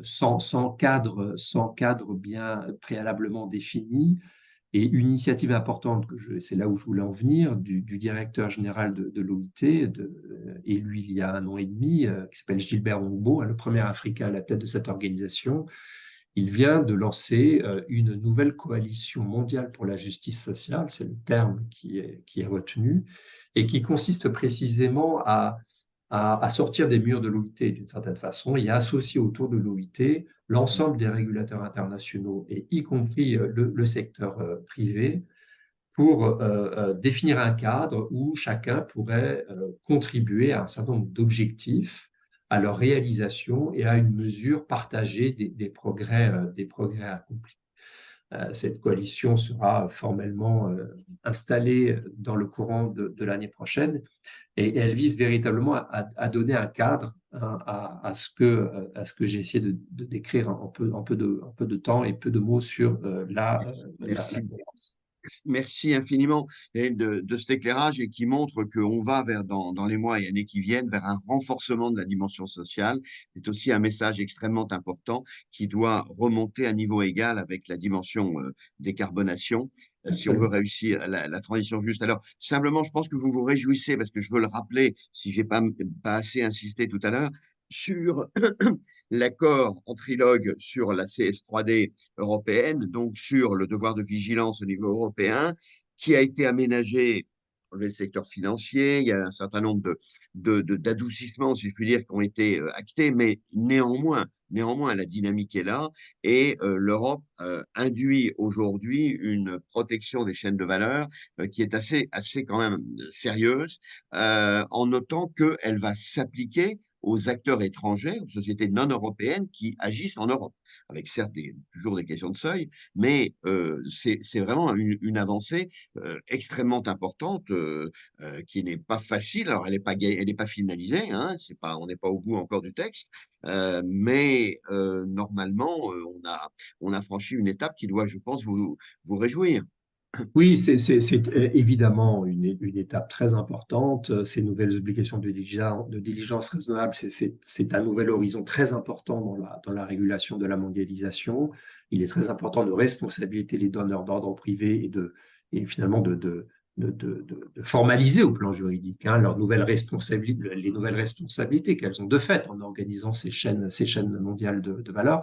B: sans cadre bien préalablement défini. Et une initiative importante, c'est là où je voulais en venir, du directeur général de l'OIT, élu il y a 1 an et demi, qui s'appelle Gilbert Ongbo, le premier Africain à la tête de cette organisation. Il vient de lancer une nouvelle coalition mondiale pour la justice sociale, c'est le terme qui est retenu, et qui consiste précisément à sortir des murs de l'OIT d'une certaine façon et à associer autour de l'OIT l'ensemble des régulateurs internationaux, et y compris le secteur privé, pour définir un cadre où chacun pourrait contribuer à un certain nombre d'objectifs, à leur réalisation et à une mesure partagée des progrès accomplis. Cette coalition sera formellement installée dans le courant de l'année prochaine et elle vise véritablement à donner un cadre à ce que j'ai essayé de décrire en peu de temps et peu de mots sur la
A: Merci.
B: cohérence.
A: Merci infiniment de cet éclairage et qui montre qu'on va dans les mois et années qui viennent vers un renforcement de la dimension sociale. C'est aussi un message extrêmement important qui doit remonter à niveau égal avec la dimension décarbonation si on veut
B: Absolument.
A: réussir la transition juste. Alors, simplement, je pense que vous vous réjouissez parce que je veux le rappeler, si j'ai pas assez insisté tout à l'heure, sur l'accord en trilogue sur la CS3D européenne, donc sur le devoir de vigilance au niveau européen, qui a été aménagé pour le secteur financier. Il y a un certain nombre d'adoucissements, si je puis dire, qui ont été actés, mais néanmoins, Néanmoins, la dynamique est là et l'Europe induit aujourd'hui une protection des chaînes de valeur qui est assez quand même sérieuse, en notant qu'elle va s'appliquer aux acteurs étrangers, aux sociétés non européennes qui agissent en Europe, avec certes toujours des questions de seuil, mais c'est vraiment une avancée extrêmement importante qui n'est pas facile. Alors, elle n'est pas finalisée, hein, c'est pas, on n'est pas au bout encore du texte, mais normalement, on a franchi une étape qui doit, je pense, vous réjouir.
B: Oui, c'est évidemment une étape très importante. Ces nouvelles obligations de diligence raisonnable, c'est un nouvel horizon très important dans la régulation de la mondialisation. Il est très important de responsabiliser les donneurs d'ordre privés et finalement de formaliser au plan juridique, hein, les nouvelles responsabilités qu'elles ont de fait en organisant ces chaînes mondiales de valeur.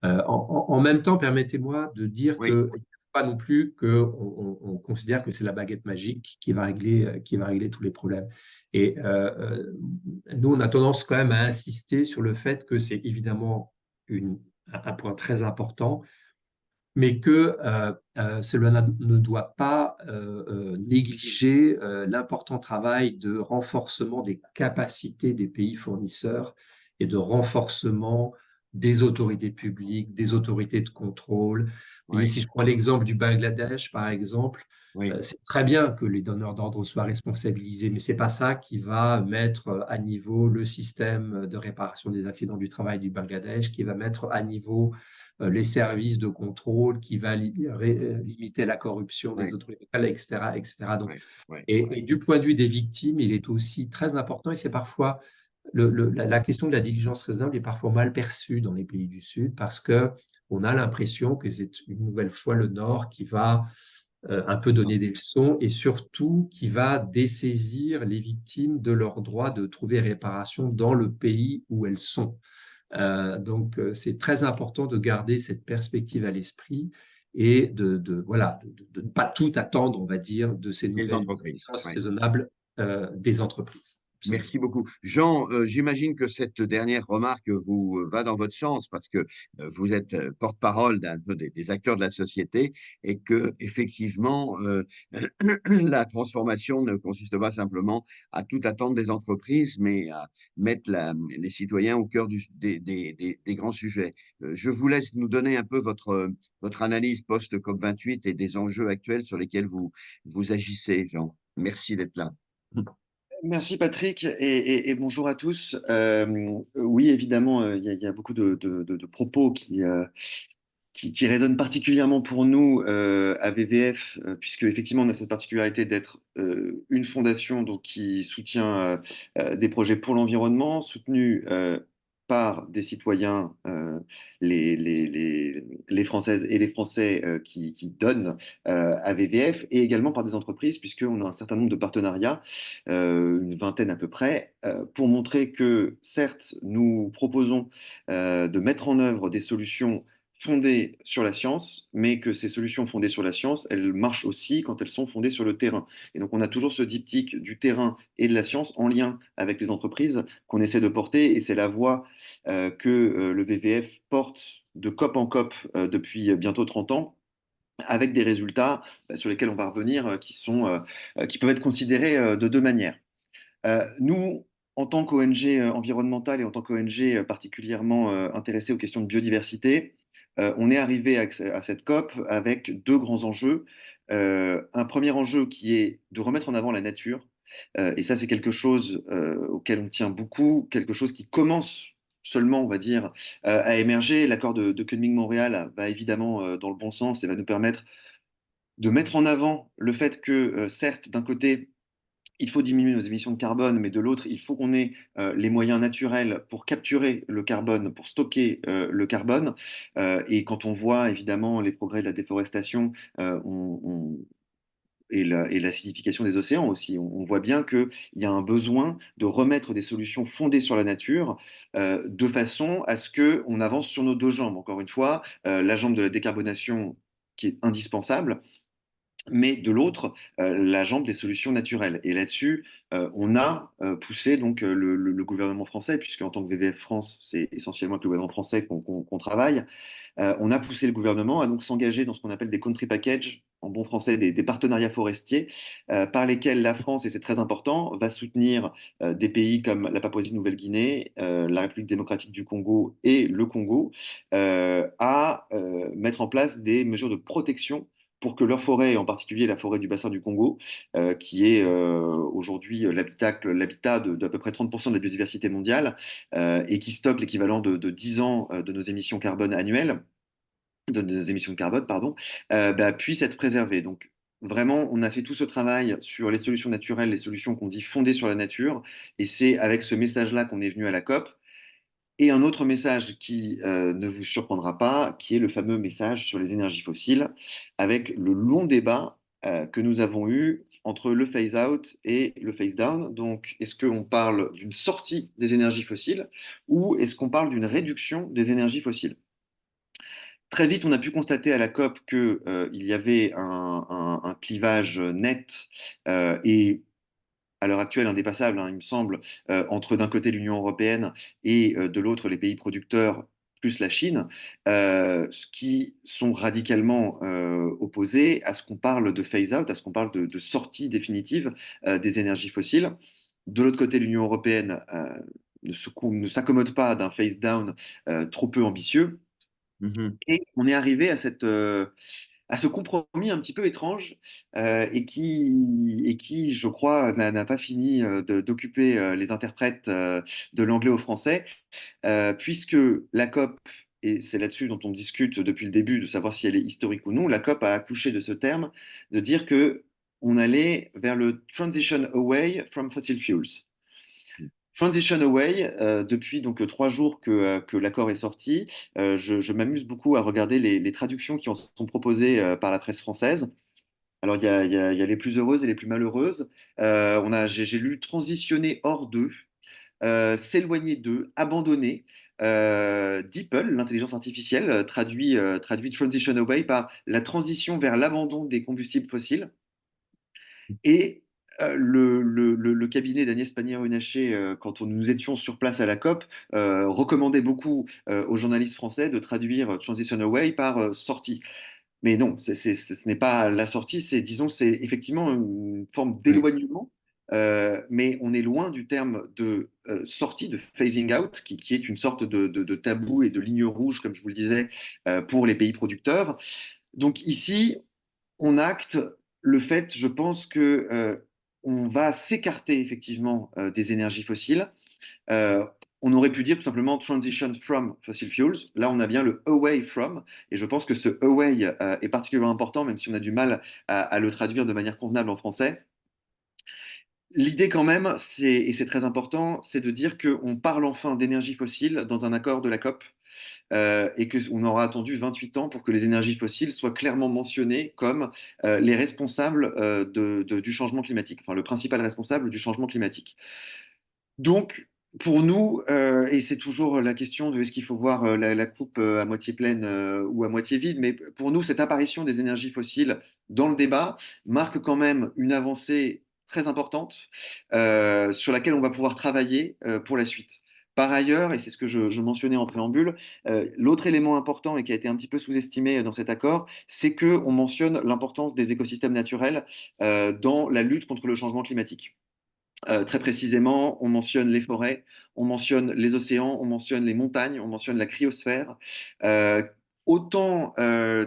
B: En même temps, permettez-moi de dire
A: Oui,
B: que pas non plus qu'on considère que c'est la baguette magique qui va régler tous les problèmes. Et nous, on a tendance quand même à insister sur le fait que c'est évidemment un point très important, mais que cela ne doit pas négliger l'important travail de renforcement des capacités des pays fournisseurs et de renforcement des autorités publiques, des autorités de contrôle. Vous voyez,
A: oui,
B: si je prends l'exemple du Bangladesh, par exemple,
A: oui,
B: c'est très bien que les donneurs d'ordre soient responsabilisés, mais c'est pas ça qui va mettre à niveau le système de réparation des accidents du travail du Bangladesh, qui va mettre à niveau les services de contrôle, qui va limiter la corruption des
A: oui,
B: autorités locales, etc., etc. Donc,
A: oui, oui,
B: et du point de vue des victimes, il est aussi très important et c'est parfois la question de la diligence raisonnable est parfois mal perçue dans les pays du Sud parce que on a l'impression que c'est une nouvelle fois le Nord qui va un peu donner des leçons et surtout qui va dessaisir les victimes de leur droit de trouver réparation dans le pays où elles sont. Donc, c'est très important de garder cette perspective à l'esprit et voilà, de ne pas tout attendre, on va dire, de ces
A: les
B: nouvelles
A: entreprises.
B: dépenses
A: Oui.
B: raisonnables des entreprises. Absolument.
A: Merci beaucoup. Jean, j'imagine que cette dernière remarque vous va dans votre sens parce que vous êtes porte-parole d'un peu des acteurs de la société et que effectivement la transformation ne consiste pas simplement à tout attendre des entreprises, mais à mettre les citoyens au cœur des grands sujets. Je vous laisse nous donner un peu votre analyse post-COP28 et des enjeux actuels sur lesquels vous agissez, Jean. Merci d'être là.
C: Merci Patrick et bonjour à tous. Oui, évidemment, il y a beaucoup de propos qui résonnent particulièrement pour nous à VVF, puisque effectivement on a cette particularité d'être une fondation donc, qui soutient des projets pour l'environnement, soutenus par des citoyens, les Françaises et les Français qui donnent à VVF, et également par des entreprises, puisqu'on a un certain nombre de partenariats, une vingtaine à peu près, pour montrer que certes nous proposons de mettre en œuvre des solutions fondées sur la science, mais que ces solutions fondées sur la science, elles marchent aussi quand elles sont fondées sur le terrain. Et donc on a toujours ce diptyque du terrain et de la science en lien avec les entreprises qu'on essaie de porter, et c'est la voie que le VVF porte de COP en COP depuis bientôt 30 ans, avec des résultats sur lesquels on va revenir qui peuvent être considérés de deux manières. Nous, en tant qu'ONG environnementale et en tant qu'ONG particulièrement intéressée aux questions de biodiversité, on est arrivé à cette COP avec deux grands enjeux. Un premier enjeu qui est de remettre en avant la nature. Et ça, c'est quelque chose auquel on tient beaucoup, quelque chose qui commence seulement, on va dire, à émerger. L'accord de Kunming-Montréal va évidemment dans le bon sens et va nous permettre de mettre en avant le fait que, certes, d'un côté, il faut diminuer nos émissions de carbone, mais de l'autre, il faut qu'on ait les moyens naturels pour capturer le carbone, pour stocker le carbone. Et quand on voit évidemment les progrès de la déforestation et l'acidification des océans aussi, on voit bien qu'il y a un besoin de remettre des solutions fondées sur la nature de façon à ce qu'on avance sur nos deux jambes. Encore une fois, la jambe de la décarbonation qui est indispensable, mais de l'autre, la jambe des solutions naturelles. Et là-dessus, on a poussé donc le gouvernement français, puisque en tant que VVF France, c'est essentiellement avec le gouvernement français qu'on travaille. On a poussé le gouvernement à donc s'engager dans ce qu'on appelle des country packages, en bon français des partenariats forestiers, par lesquels la France, et c'est très important, va soutenir des pays comme la Papouasie-Nouvelle-Guinée, la République démocratique du Congo et le Congo, à mettre en place des mesures de protection pour que leur forêt, en particulier la forêt du bassin du Congo, qui est aujourd'hui l'habitat d'à peu près 30% de la biodiversité mondiale, et qui stocke l'équivalent de 10 ans de nos émissions carbone annuelles, de nos émissions de carbone, pardon, puisse être préservée. Donc, vraiment, on a fait tout ce travail sur les solutions naturelles, les solutions qu'on dit fondées sur la nature, et c'est avec ce message-là qu'on est venu à la COP. Et un autre message qui ne vous surprendra pas, qui est le fameux message sur les énergies fossiles, avec le long débat que nous avons eu entre le phase-out et le phase-down. Donc, est-ce qu'on parle d'une sortie des énergies fossiles ou est-ce qu'on parle d'une réduction des énergies fossiles? Très vite, on a pu constater à la COP qu'il y avait un clivage net et à l'heure actuelle indépassable, hein, il me semble, entre d'un côté l'Union européenne et de l'autre les pays producteurs plus la Chine, ce qui sont radicalement opposés à ce qu'on parle de phase-out, à ce qu'on parle de sortie définitive des énergies fossiles. De l'autre côté, l'Union européenne ne s'accommode pas d'un phase-down trop peu ambitieux.
A: Mhm.
C: Et on est arrivé à ce compromis un petit peu étrange et qui, je crois, n'a pas fini d'occuper les interprètes de l'anglais au français, puisque la COP, et c'est là-dessus dont on discute depuis le début de savoir si elle est historique ou non, la COP a accouché de ce terme, de dire que on allait vers le transition away from fossil fuels. Transition Away, depuis donc 3 jours que l'accord est sorti, je m'amuse beaucoup à regarder les traductions qui en sont proposées par la presse française. Alors, il y a les plus heureuses et les plus malheureuses. J'ai lu transitionner hors d'eux, s'éloigner d'eux, abandonner. DeepL, l'intelligence artificielle, traduit Transition Away par la transition vers l'abandon des combustibles fossiles. Et le cabinet d'Agnès Pannier-Runacher, quand nous étions sur place à la COP, recommandait beaucoup aux journalistes français de traduire Transition Away par sortie. Mais non, ce n'est pas la sortie, disons, c'est effectivement une forme
A: Oui,
C: d'éloignement, mais on est loin du terme de sortie, de phasing out, qui est une sorte de tabou et de ligne rouge, comme je vous le disais, pour les pays producteurs. Donc ici, on acte le fait, je pense, que on va s'écarter effectivement des énergies fossiles. Euh, on aurait pu dire tout simplement transition from fossil fuels. Là, on a bien le away from. Et je pense que ce away est particulièrement important, même si on a du mal à le traduire de manière convenable en français. L'idée quand même, et c'est très important, c'est de dire qu'on parle enfin d'énergie fossile dans un accord de la COP et qu'on aura attendu 28 ans pour que les énergies fossiles soient clairement mentionnées comme les responsables du changement climatique, enfin le principal responsable du changement climatique. Donc, pour nous, et c'est toujours la question de est-ce qu'il faut voir la coupe à moitié pleine ou à moitié vide, mais pour nous, cette apparition des énergies fossiles dans le débat marque quand même une avancée très importante sur laquelle on va pouvoir travailler pour la suite. Par ailleurs, et c'est ce que je mentionnais en préambule, l'autre élément important et qui a été un petit peu sous-estimé dans cet accord, c'est qu'on mentionne l'importance des écosystèmes naturels dans la lutte contre le changement climatique. Très précisément, on mentionne les forêts, on mentionne les océans, on mentionne les montagnes, on mentionne la cryosphère. Euh, Autant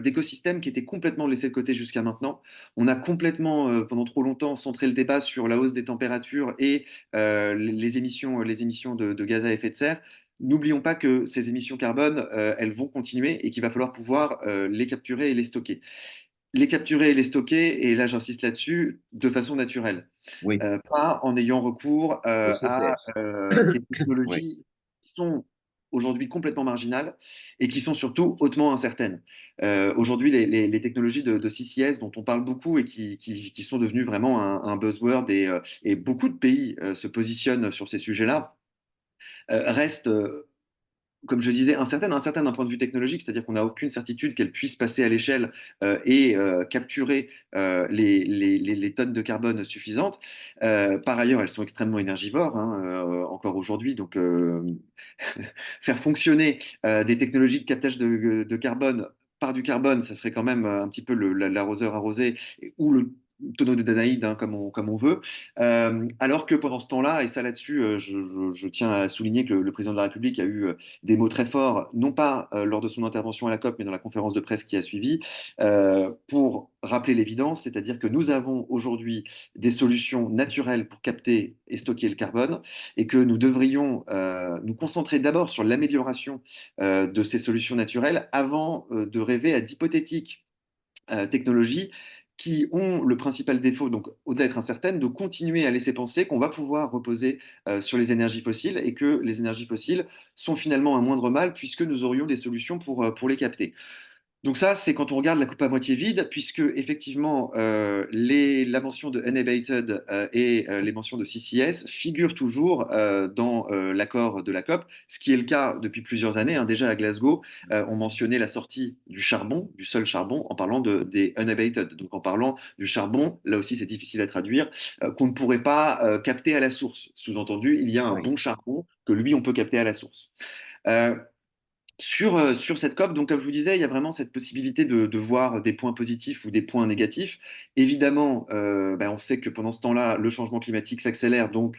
C: d'écosystèmes qui étaient complètement laissés de côté jusqu'à maintenant. On a complètement, pendant trop longtemps, centré le débat sur la hausse des températures et les émissions de gaz à effet de serre. N'oublions pas que ces émissions carbone, elles vont continuer et qu'il va falloir pouvoir les capturer et les stocker. Les capturer et les stocker, et là j'insiste là-dessus, de façon naturelle,
A: oui,
C: pas en ayant recours
A: au
C: à
A: CCS.
C: des
A: Oui,
C: technologies qui sont aujourd'hui complètement marginales et qui sont surtout hautement incertaines. Aujourd'hui, les technologies de CCS dont on parle beaucoup et qui sont devenues vraiment un buzzword et beaucoup de pays se positionnent sur ces sujets-là, restent comme je disais, incertaine d'un point de vue technologique, c'est-à-dire qu'on n'a aucune certitude qu'elle puisse passer à l'échelle et capturer les tonnes de carbone suffisantes. Par ailleurs, elles sont extrêmement énergivores, hein, encore aujourd'hui, donc faire fonctionner des technologies de captage de carbone par du carbone, ça serait quand même un petit peu l'arroseur arrosé ou le tonneau de Danaïde, hein, comme on veut. Alors que pendant ce temps-là, et ça là-dessus, je tiens à souligner que le président de la République a eu des mots très forts, non pas lors de son intervention à la COP, mais dans la conférence de presse qui a suivi, pour rappeler l'évidence, c'est-à-dire que nous avons aujourd'hui des solutions naturelles pour capter et stocker le carbone, et que nous devrions nous concentrer d'abord sur l'amélioration de ces solutions naturelles avant de rêver à d'hypothétiques technologies qui ont le principal défaut, donc au-delà d'être incertaines, de continuer à laisser penser qu'on va pouvoir reposer sur les énergies fossiles et que les énergies fossiles sont finalement un moindre mal puisque nous aurions des solutions pour les capter. Donc ça, c'est quand on regarde la coupe à moitié vide, puisque effectivement, la mention de unabated et les mentions de CCS figurent toujours dans l'accord de la COP, ce qui est le cas depuis plusieurs années, hein. Déjà à Glasgow, on mentionnait la sortie du charbon, du seul charbon, en parlant des unabated, donc en parlant du charbon, là aussi c'est difficile à traduire, qu'on ne pourrait pas capter à la source. Sous-entendu, il y a un
A: Oui.
C: bon charbon que lui, on peut capter à la source. Euh, sur cette COP, donc comme je vous disais, il y a vraiment cette possibilité de voir des points positifs ou des points négatifs. Évidemment, on sait que pendant ce temps-là, le changement climatique s'accélère, donc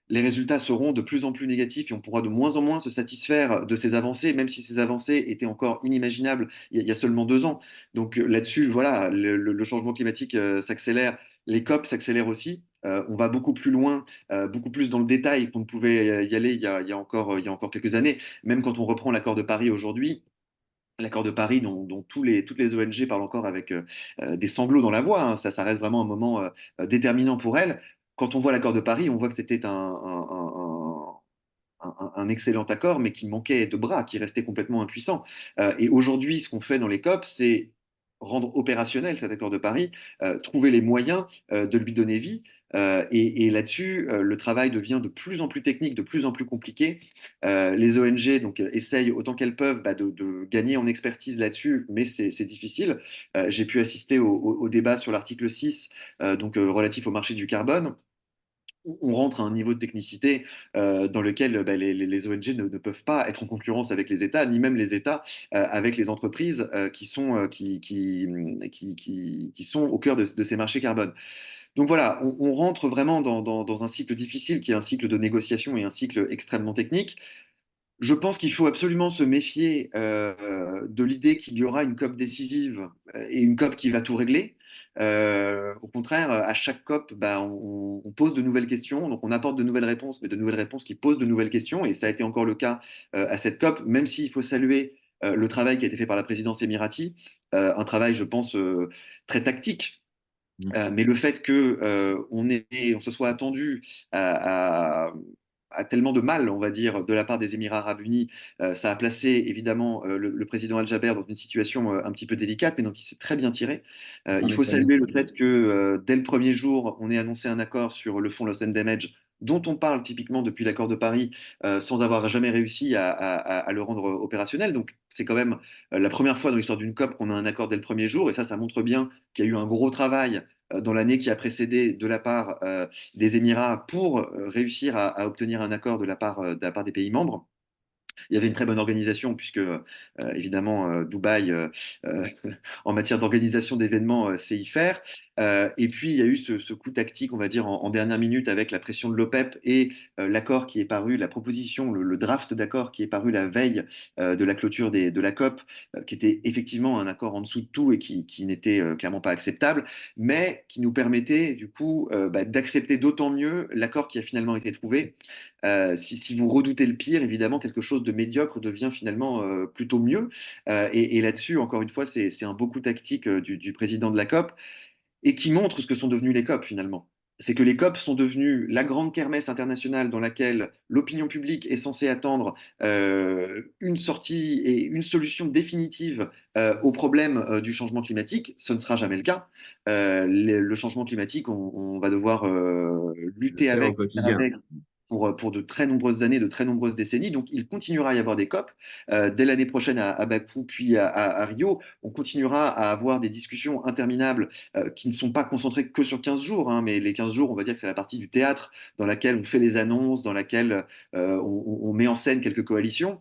C: les résultats seront de plus en plus négatifs et on pourra de moins en moins se satisfaire de ces avancées, même si ces avancées étaient encore inimaginables il y a seulement 2 ans. Donc là-dessus, voilà, le changement climatique s'accélère, les COP s'accélèrent aussi. On va beaucoup plus loin, beaucoup plus dans le détail qu'on ne pouvait y aller il y a encore quelques années. Même quand on reprend l'accord de Paris aujourd'hui, l'accord de Paris dont toutes les ONG parlent encore avec des sanglots dans la voix, hein, ça reste vraiment un moment déterminant pour elles. Quand on voit l'accord de Paris, on voit que c'était un excellent accord, mais qui manquait de bras, qui restait complètement impuissant. Et aujourd'hui, ce qu'on fait dans les COP, c'est rendre opérationnel cet accord de Paris, trouver les moyens de lui donner vie. Et là-dessus, le travail devient de plus en plus technique, de plus en plus compliqué. Les ONG donc, essayent autant qu'elles peuvent de gagner en expertise là-dessus, mais c'est difficile. J'ai pu assister au débat sur l'article 6, relatif au marché du carbone. On rentre à un niveau de technicité dans lequel les ONG ne peuvent pas être en concurrence avec les États, ni même les États avec les entreprises qui sont au cœur de ces marchés carbone. Donc voilà, on rentre vraiment dans un cycle difficile qui est un cycle de négociation et un cycle extrêmement technique. Je pense qu'il faut absolument se méfier de l'idée qu'il y aura une COP décisive et une COP qui va tout régler. Au contraire, à chaque COP, on pose de nouvelles questions, donc on apporte de nouvelles réponses, mais de nouvelles réponses qui posent de nouvelles questions, et ça a été encore le cas à cette COP, même s'il faut saluer le travail qui a été fait par la présidence émirati, un travail, je pense, très tactique. Mais le fait que on se soit attendu à tellement de mal, on va dire, de la part des Émirats arabes unis, ça a placé évidemment le président Al-Jaber dans une situation un petit peu délicate, mais donc il s'est très bien tiré.
A: En
C: Il faut
A: effet.
C: saluer le fait que dès le premier jour, on ait annoncé un accord sur le fonds Loss and Damage, dont on parle typiquement depuis l'accord de Paris, sans avoir jamais réussi à le rendre opérationnel. Donc c'est quand même la première fois dans l'histoire d'une COP qu'on a un accord dès le premier jour, et ça montre bien qu'il y a eu un gros travail dans l'année qui a précédé de la part des Émirats pour réussir à obtenir un accord de la part des pays membres. Il y avait une très bonne organisation puisque, évidemment, Dubaï, euh, en matière d'organisation d'événements, sait y faire. Et puis, il y a eu ce coup tactique, on va dire, en dernière minute avec la pression de l'OPEP et l'accord qui est paru, la proposition, le draft d'accord qui est paru la veille de la clôture de la COP, qui était effectivement un accord en dessous de tout et qui n'était clairement pas acceptable, mais qui nous permettait, du coup, d'accepter d'autant mieux l'accord qui a finalement été trouvé. Si vous redoutez le pire, évidemment, quelque chose de médiocre devient finalement plutôt mieux. Et là-dessus, encore une fois, c'est un beau coup tactique du président de la COP et qui montre ce que sont devenus les COP finalement. C'est que les COP sont devenus la grande kermesse internationale dans laquelle l'opinion publique est censée attendre une sortie et une solution définitive au problème du changement climatique. Ce ne sera jamais le cas. Le changement climatique, on va devoir
A: Le
C: lutter
A: faire au
C: avec, faire
A: quotidien.
C: avec pour de très nombreuses années, de très nombreuses décennies. Donc, il continuera à y avoir des COP. Dès l'année prochaine à Bakou, puis à Rio, on continuera à avoir des discussions interminables qui ne sont pas concentrées que sur 15 jours, hein, mais les 15 jours, on va dire que c'est la partie du théâtre dans laquelle on fait les annonces, dans laquelle on met en scène quelques coalitions.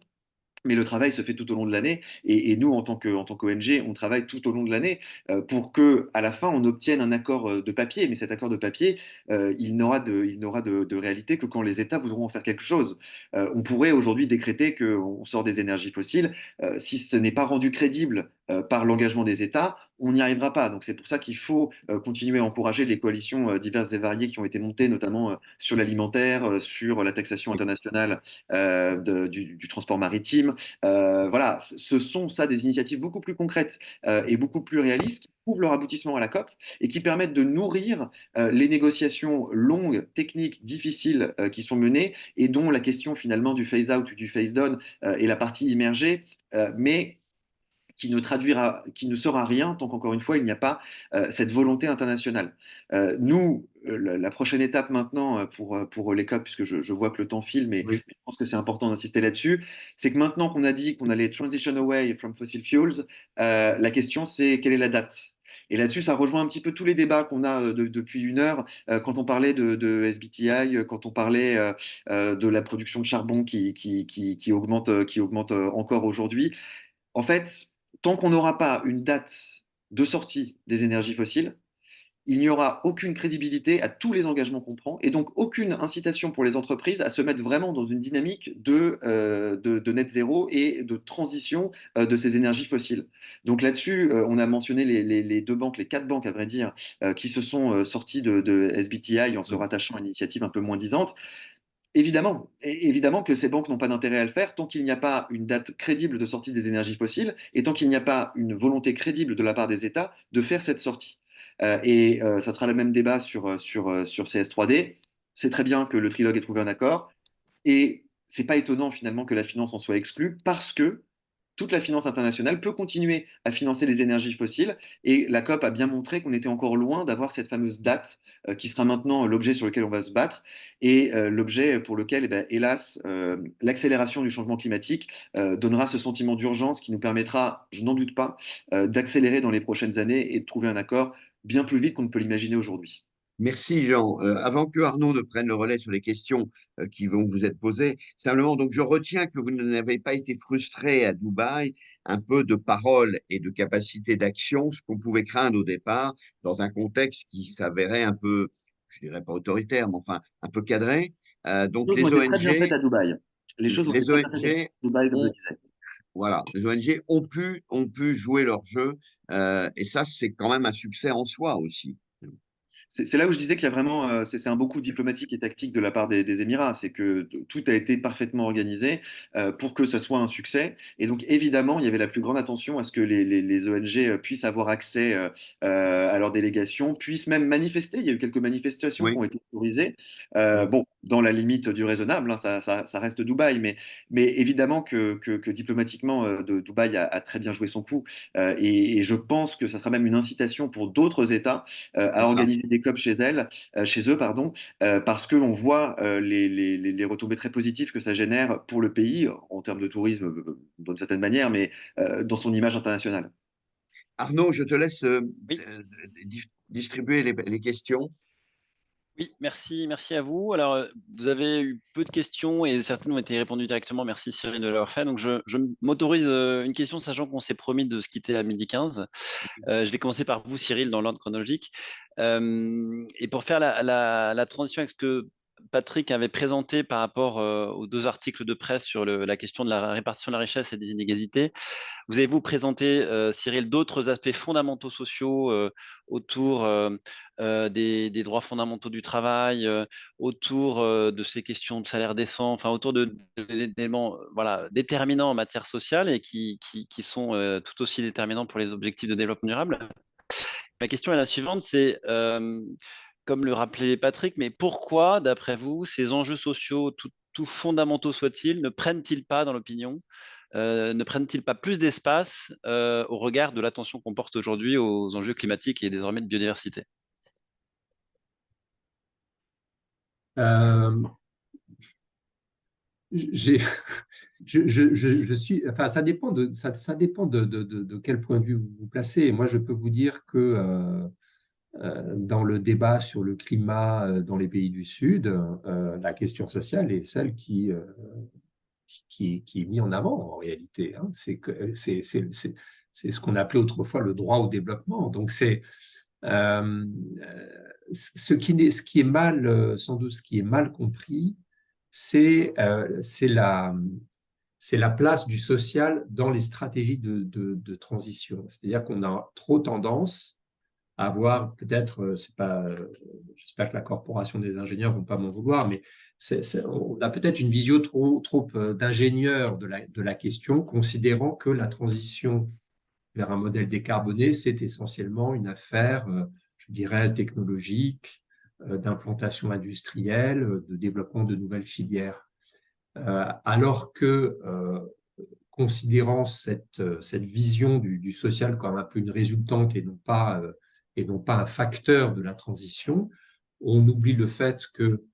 C: Mais le travail se fait tout au long de l'année et nous, en tant qu'ONG, on travaille tout au long de l'année pour que, à la fin, on obtienne un accord de papier. Mais cet accord de papier, il n'aura de réalité que quand les États voudront en faire quelque chose. On pourrait aujourd'hui décréter qu'on sort des énergies fossiles. Si ce n'est pas rendu crédible par l'engagement des États, on n'y arrivera pas. Donc c'est pour ça qu'il faut continuer à encourager les coalitions diverses et variées qui ont été montées, notamment sur l'alimentaire, sur la taxation internationale du transport maritime. Voilà, ce sont ça des initiatives beaucoup plus concrètes et beaucoup plus réalistes qui trouvent leur aboutissement à la COP et qui permettent de nourrir les négociations longues, techniques, difficiles qui sont menées et dont la question finalement du phase-out ou du phase-down est la partie immergée, mais qui ne sera rien tant qu'encore une fois, il n'y a pas cette volonté internationale. Nous, la prochaine étape maintenant pour les COP, puisque je vois que le temps file, mais
B: Oui.
C: je pense que c'est important d'insister là-dessus, c'est que maintenant qu'on a dit qu'on allait transition away from fossil fuels, la question c'est quelle est la date? Et là-dessus, ça rejoint un petit peu tous les débats qu'on a depuis une heure, quand on parlait de SBTI, quand on parlait de la production de charbon qui augmente encore aujourd'hui. En fait, tant qu'on n'aura pas une date de sortie des énergies fossiles, il n'y aura aucune crédibilité à tous les engagements qu'on prend et donc aucune incitation pour les entreprises à se mettre vraiment dans une dynamique de net zéro et de transition de ces énergies fossiles. Donc là-dessus, on a mentionné les deux banques, les quatre banques à vrai dire, qui se sont sorties de SBTI en se rattachant à une initiative un peu moins disante. Évidemment, évidemment que ces banques n'ont pas d'intérêt à le faire tant qu'il n'y a pas une date crédible de sortie des énergies fossiles et tant qu'il n'y a pas une volonté crédible de la part des États de faire cette sortie. Ça sera le même débat sur CS3D. C'est très bien que le trilogue ait trouvé un accord et c'est pas étonnant finalement que la finance en soit exclue parce que toute la finance internationale peut continuer à financer les énergies fossiles et la COP a bien montré qu'on était encore loin d'avoir cette fameuse date qui sera maintenant l'objet sur lequel on va se battre et l'objet pour lequel, eh ben, hélas, l'accélération du changement climatique donnera ce sentiment d'urgence qui nous permettra, je n'en doute pas, d'accélérer dans les prochaines années et de trouver un accord bien plus vite qu'on ne peut l'imaginer aujourd'hui.
A: Merci Jean. Avant que Arnaud ne prenne le relais sur les questions qui vont vous être posées, simplement, donc je retiens que vous n'avez pas été frustré à Dubaï, un peu de parole et de capacité d'action, ce qu'on pouvait craindre au départ, dans un contexte qui s'avérait un peu, je dirais pas autoritaire, mais enfin un peu cadré. Donc
C: Les choses ont été très bien faites à Dubaï. Les choses ont été
A: les
C: très bien faites à
A: ONG
C: Dubaï, comme je
A: ont,
C: disais.
A: voilà, les ONG ont pu jouer leur jeu, et ça, c'est quand même un succès en soi aussi.
C: C'est là où je disais qu'il y a vraiment, c'est un beau coup diplomatique et tactique de la part des Émirats. C'est que tout a été parfaitement organisé pour que ça soit un succès. Et donc, évidemment, il y avait la plus grande attention à ce que les ONG puissent avoir accès à leurs délégations, puissent même manifester. Il y a eu quelques manifestations qui
A: Oui.
C: ont été autorisées.
A: Mm.
C: Bon, dans la limite du raisonnable, hein, ça reste Dubaï, mais évidemment que diplomatiquement, Dubaï a très bien joué son coup. Et je pense que ça sera même une incitation pour d'autres États
A: C'est
C: à
A: ça.
C: organiser des COP chez eux, pardon, parce qu'on voit les retombées très positives que ça génère pour le pays en termes de tourisme, d'une certaine manière, mais dans son image internationale.
A: Arnaud, je te laisse
D: Oui,
A: distribuer les questions.
D: oui, merci à vous. Alors, vous avez eu peu de questions et certaines ont été répondues directement. Merci Cyril de l'avoir fait. Donc, je m'autorise une question, sachant qu'on s'est promis de se quitter à 12h15. Je vais commencer par vous, Cyril, dans l'ordre chronologique. Et pour faire la transition avec ce que Patrick avait présenté par rapport aux deux articles de presse sur la question de la répartition de la richesse et des inégalités, vous avez vous présenté, Cyril, d'autres aspects fondamentaux sociaux autour des droits fondamentaux du travail, autour de ces questions de salaire décent, enfin autour d'éléments voilà, déterminants en matière sociale et qui sont tout aussi déterminants pour les objectifs de développement durable. Ma question est la suivante, c'est comme le rappelait Patrick, mais pourquoi, d'après vous, ces enjeux sociaux, tout fondamentaux soient-ils, ne prennent-ils pas dans l'opinion ne prennent-ils pas plus d'espace au regard de l'attention qu'on porte aujourd'hui aux enjeux climatiques et désormais de biodiversité?
B: Euh, j'ai, je suis, enfin, ça dépend de quel point de vue vous vous placez. Moi, je peux vous dire que dans le débat sur le climat dans les pays du Sud, la question sociale est celle qui est mise en avant en réalité, hein. C'est ce qu'on appelait autrefois le droit au développement. Donc, euh, ce qui est mal, sans doute, ce qui est mal compris, c'est c'est la place du social dans les stratégies de transition. C'est-à-dire qu'on a trop tendance à avoir peut-être, c'est pas, j'espère que la corporation des ingénieurs vont pas m'en vouloir, mais on a peut-être une vision trop d'ingénieur de la question, considérant que la transition vers un modèle décarboné, c'est essentiellement une affaire, je dirais, technologique, d'implantation industrielle, de développement de nouvelles filières. Alors que, considérant cette vision du social comme un peu une résultante et non pas un facteur de la transition, on oublie le fait que,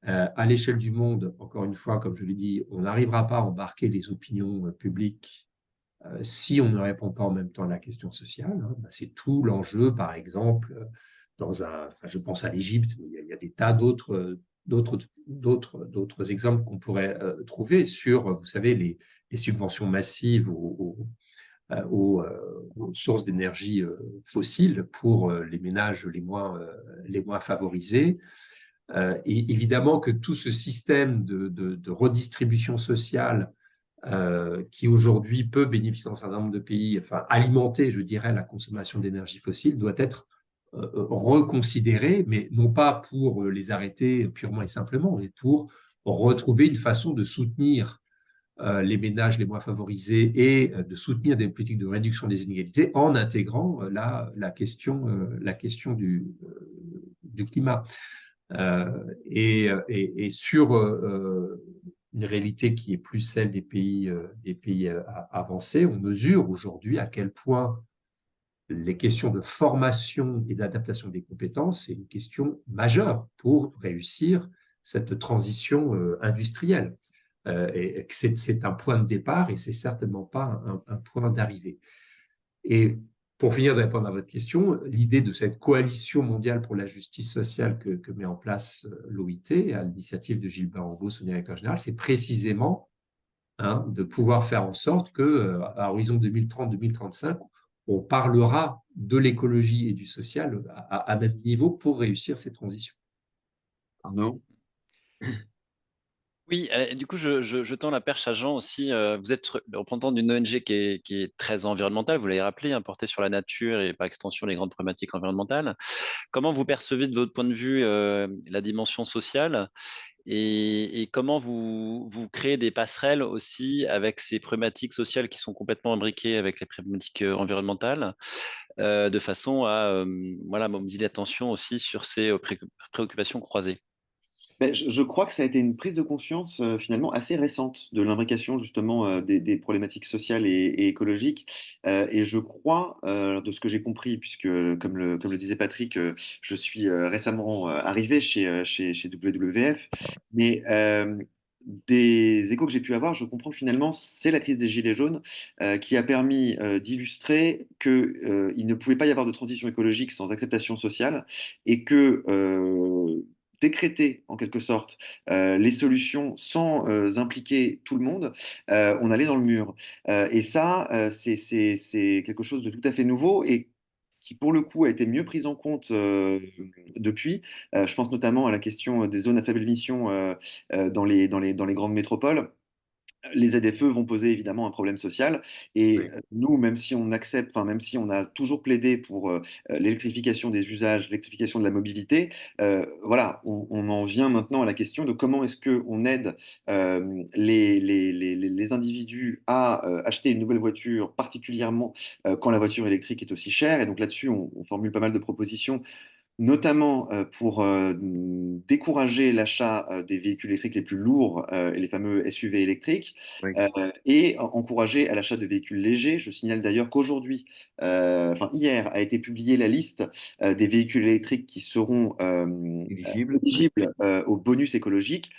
B: à l'échelle du monde, encore une fois, comme je l'ai dit, on n'arrivera pas à embarquer les opinions publiques si on ne répond pas en même temps à la question sociale, hein. C'est tout l'enjeu, par exemple, enfin, je pense à l'Égypte, mais il y a des tas d'autres exemples qu'on pourrait trouver sur, vous savez, les subventions massives aux sources d'énergie fossiles pour les ménages les moins favorisés. Et évidemment que tout ce système de redistribution sociale qui aujourd'hui peut bénéficier dans un certain nombre de pays, enfin alimenter, je dirais, la consommation d'énergie fossile, doit être reconsidéré, mais non pas pour les arrêter purement et simplement, mais pour retrouver une façon de soutenir les ménages les moins favorisés et de soutenir des politiques de réduction des inégalités en intégrant la question du climat. Et sur une réalité qui est plus celle des pays avancés, on mesure aujourd'hui à quel point les questions de formation et d'adaptation des compétences, c'est une question majeure pour réussir cette transition industrielle. Et c'est un point de départ et c'est certainement pas un point d'arrivée. Et pour finir de répondre à votre question, l'idée de cette coalition mondiale pour la justice sociale que met en place l'OIT, à l'initiative de Gilbert Rambeau, son directeur général, c'est précisément de pouvoir faire en sorte qu'à horizon 2030-2035, on parlera de l'écologie et du social à même niveau pour réussir ces transitions.
A: Arnaud?
D: Oui, du coup, je tends la perche à Jean aussi. Vous êtes le représentant d'une ONG qui est très environnementale, vous l'avez rappelé, hein, portée sur la nature et par extension les grandes problématiques environnementales. Comment vous percevez de votre point de vue la dimension sociale et comment vous créez des passerelles aussi avec ces problématiques sociales qui sont complètement imbriquées avec les problématiques environnementales, de façon à voilà, mobiliser l'attention aussi sur ces préoccupations croisées.
C: Mais je crois que ça a été une prise de conscience finalement assez récente de l'imbrication justement des problématiques sociales et écologiques. Et je crois, de ce que j'ai compris, puisque comme le disait Patrick, je suis récemment arrivé chez WWF, mais des échos que j'ai pu avoir, je comprends que finalement c'est la crise des Gilets jaunes qui a permis d'illustrer qu'il ne pouvait pas y avoir de transition écologique sans acceptation sociale et que décréter en quelque sorte les solutions sans impliquer tout le monde, on allait dans le mur. Et ça, c'est quelque chose de tout à fait nouveau et qui pour le coup a été mieux prise en compte depuis. Je pense notamment à la question des zones à faible émission dans les grandes métropoles. Les ZFE vont poser évidemment un problème social et
A: Oui.
C: nous, même si on accepte, enfin même si on a toujours plaidé pour l'électrification des usages, l'électrification de la mobilité, voilà, on en vient maintenant à la question de comment est-ce que on aide les individus à acheter une nouvelle voiture, particulièrement quand la voiture électrique est aussi chère. Et donc là-dessus, on formule pas mal de propositions notamment pour décourager l'achat des véhicules électriques les plus lourds et les fameux SUV électriques,
A: Oui.
C: et encourager à l'achat de véhicules légers. Je signale d'ailleurs qu'aujourd'hui, enfin hier, a été publiée la liste des véhicules électriques qui seront
A: Éligible? Oui.
C: éligibles au bonus écologique.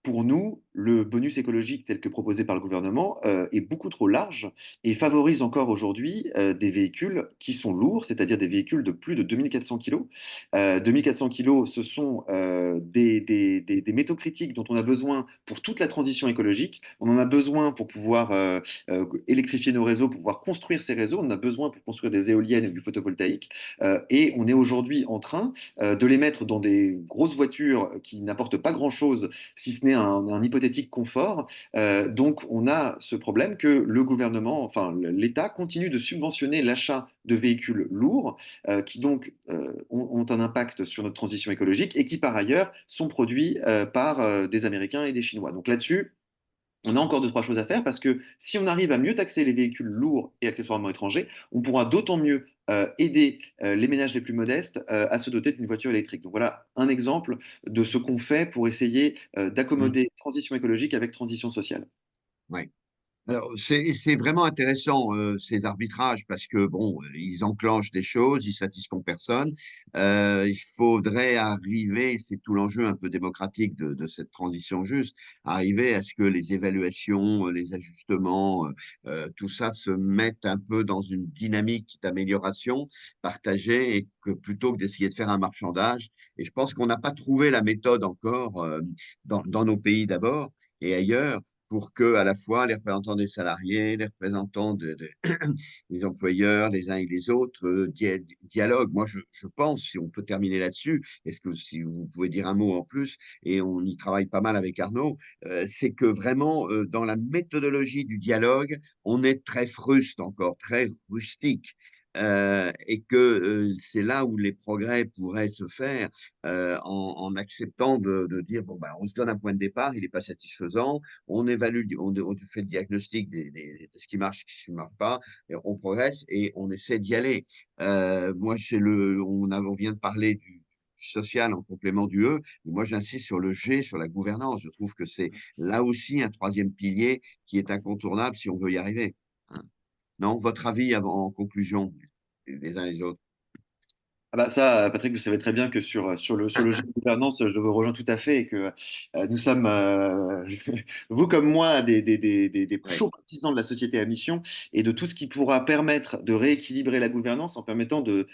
C: pour nous, le bonus écologique tel que proposé par le gouvernement est beaucoup trop large et favorise encore aujourd'hui des véhicules qui sont lourds, c'est-à-dire des véhicules de plus de 2400 kg. 2400 kg, ce sont des métaux critiques dont on a besoin pour toute la transition écologique. On en a besoin pour pouvoir électrifier nos réseaux, pour pouvoir construire ces réseaux. On en a besoin pour construire des éoliennes et du photovoltaïque. Et on est aujourd'hui en train de les mettre dans des grosses voitures qui n'apportent pas grand-chose, si ce n'est un hypothétique confort. Donc on a ce problème que le gouvernement, enfin l'État continue de subventionner l'achat de véhicules lourds qui donc ont un impact sur notre transition écologique et qui par ailleurs sont produits par des Américains et des Chinois. Donc là-dessus, on a encore deux, trois choses à faire parce que si on arrive à mieux taxer les véhicules lourds et accessoirement étrangers, on pourra d'autant mieux aider les ménages les plus modestes à se doter d'une voiture électrique. Donc voilà un exemple de ce qu'on fait pour essayer
A: Mm.
C: d'accommoder transition écologique avec transition sociale.
A: Ouais. Alors, c'est vraiment intéressant, ces arbitrages, parce que, bon, ils enclenchent des choses, ils satisfont personne. Il faudrait arriver, c'est tout l'enjeu un peu démocratique de cette transition juste, arriver à ce que les évaluations, les ajustements, tout ça se mette un peu dans une dynamique d'amélioration partagée, et que plutôt que d'essayer de faire un marchandage. Et je pense qu'on n'a pas trouvé la méthode encore, dans nos pays d'abord et ailleurs, pour que à la fois les représentants des salariés, les représentants des employeurs, les uns et les autres, dialoguent. Moi, je pense, si on peut terminer là-dessus, est-ce que si vous pouvez dire un mot en plus, et on y travaille pas mal avec Arnaud, c'est que vraiment, dans la méthodologie du dialogue, on est très fruste encore, très rustique. Et que c'est là où les progrès pourraient se faire, en acceptant de dire, bon, ben, on se donne un point de départ, il n'est pas satisfaisant, on évalue, on fait le diagnostic de ce qui marche, ce qui ne marche pas, et on progresse et on essaie d'y aller. Moi, on vient de parler du social en complément du E, mais moi j'insiste sur le G, sur la gouvernance. Je trouve que c'est là aussi un troisième pilier qui est incontournable si on veut y arriver. Hein. Non, votre avis en conclusion, les uns les autres.
C: Ah bah ça, Patrick, vous savez très bien que sur le jeu de gouvernance, je vous rejoins tout à fait et que nous sommes, vous comme moi, des
A: Ouais,
C: chauds partisans de la société à mission et de tout ce qui pourra permettre de rééquilibrer la gouvernance en permettant de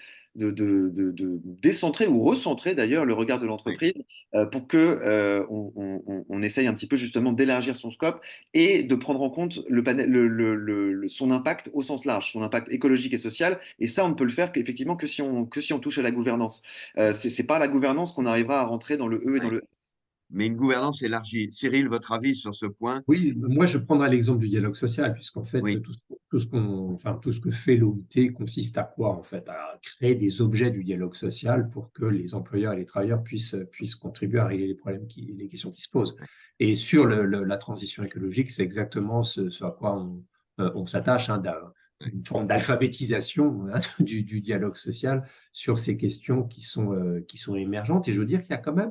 C: décentrer ou recentrer d'ailleurs le regard de
A: ouais.
C: l'entreprise pour que on essaye un petit peu justement d'élargir son scope et de prendre en compte son impact au sens large, son impact écologique et social. Et ça, on ne peut le faire qu'effectivement que si on touche à la gouvernance. C'est par la gouvernance qu'on arrivera à rentrer dans le E et dans
A: Ouais.
C: le S.
A: Mais une gouvernance élargie. Cyril, votre avis sur ce point?
B: Oui, moi je prendrai l'exemple du dialogue social, puisqu'en fait,
A: Oui,
B: tout ce que fait l'OIT consiste à quoi? En fait, à créer des objets du dialogue social pour que les employeurs et les travailleurs puissent contribuer à régler les questions qui se posent. Et sur la transition écologique, c'est exactement ce à quoi on s'attache, hein, une forme d'alphabétisation, hein, du dialogue social sur ces questions qui sont émergentes. Et je veux dire qu'il y a quand même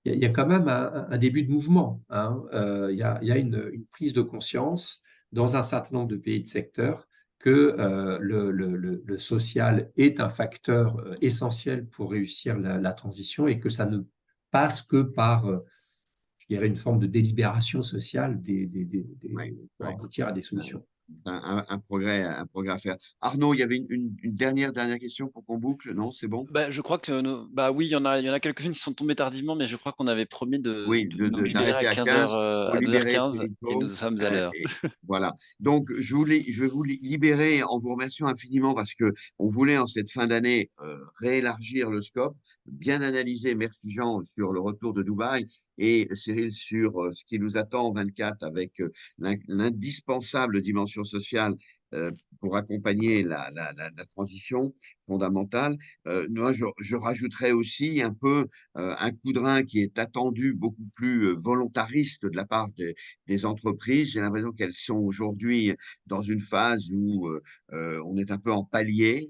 B: il y a quand même un début de mouvement, hein. Il y a une prise de conscience dans un certain nombre de pays de secteur que le social est un facteur essentiel pour réussir la transition et que ça ne passe que par, je dirais, une forme de délibération sociale
A: oui,
B: pour
A: oui.
B: aboutir à des solutions.
A: Un progrès à faire. Arnaud, il y avait une dernière question pour qu'on boucle. Non, c'est bon?
D: Bah, je crois que bah oui, il y en a quelques-unes qui sont tombées tardivement, mais je crois qu'on avait promis de,
A: Oui,
D: de nous libérer
A: d'arrêter
D: à
A: à
D: 15 heures,
A: 15 pour
D: à
A: libérer
D: 12h15 et nous
A: Filippo.
D: sommes à l'heure.
A: Et voilà. Donc, je vais vous libérer en vous remerciant infiniment parce que on voulait, en cette fin d'année, réélargir le scope, bien analyser, merci Jean, sur le retour de Dubaï et Cyril sur ce qui nous attend en 24 avec l'indispensable dimension sociale euh, pour accompagner la transition fondamentale. Moi, je rajouterais aussi un peu un coup de rein qui est attendu beaucoup plus volontariste de la part des entreprises. J'ai l'impression qu'elles sont aujourd'hui dans une phase où on est un peu en palier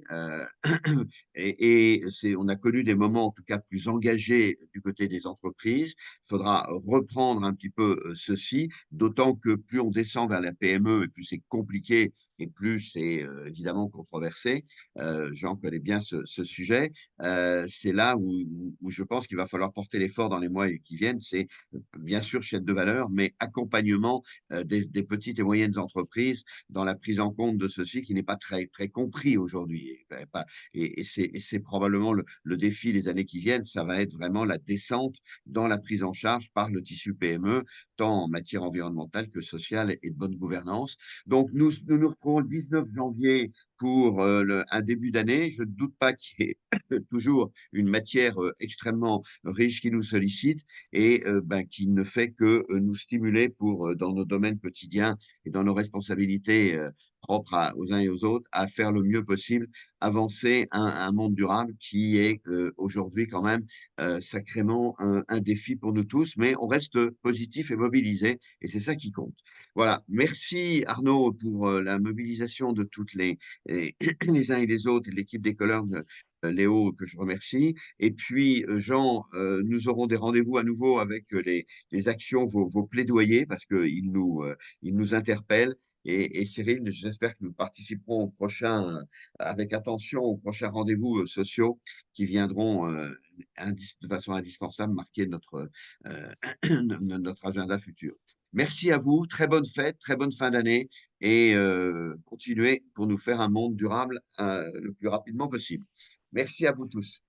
A: on a connu des moments en tout cas plus engagés du côté des entreprises. Il faudra reprendre un petit peu ceci, d'autant que plus on descend vers la PME et plus c'est compliqué et plus c'est évidemment controversé. Jean connaît bien ce sujet. C'est là où je pense qu'il va falloir porter l'effort dans les mois qui viennent. C'est bien sûr chaîne de valeur, mais accompagnement des petites et moyennes entreprises dans la prise en compte de ceci qui n'est pas très compris aujourd'hui. Et c'est probablement le défi des années qui viennent. Ça va être vraiment la descente dans la prise en charge par le tissu PME, tant en matière environnementale que sociale et de bonne gouvernance. Donc, nous retrouvons le 19 janvier pour un début d'année. Je ne doute pas qu'il y ait toujours une matière extrêmement riche qui nous sollicite et qui ne fait que nous stimuler pour, dans nos domaines quotidiens et dans nos responsabilités propres aux uns et aux autres, à faire le mieux possible, avancer un monde durable qui est aujourd'hui quand même sacrément un défi pour nous tous, mais on reste positif et mobilisé et c'est ça qui compte. Voilà. Merci Arnaud pour la mobilisation de toutes les uns et les autres et de l'équipe des colonnes. Léo, que je remercie. Et puis, Jean, nous aurons des rendez-vous à nouveau avec les actions, vos plaidoyers, parce ils nous interpellent. Et Cyril, j'espère que nous participerons au prochain, avec attention aux prochains rendez-vous sociaux qui viendront de façon indispensable marquer euh, notre agenda futur. Merci à vous, très bonne fête, très bonne fin d'année et continuez pour nous faire un monde durable le plus rapidement possible. Merci à vous tous.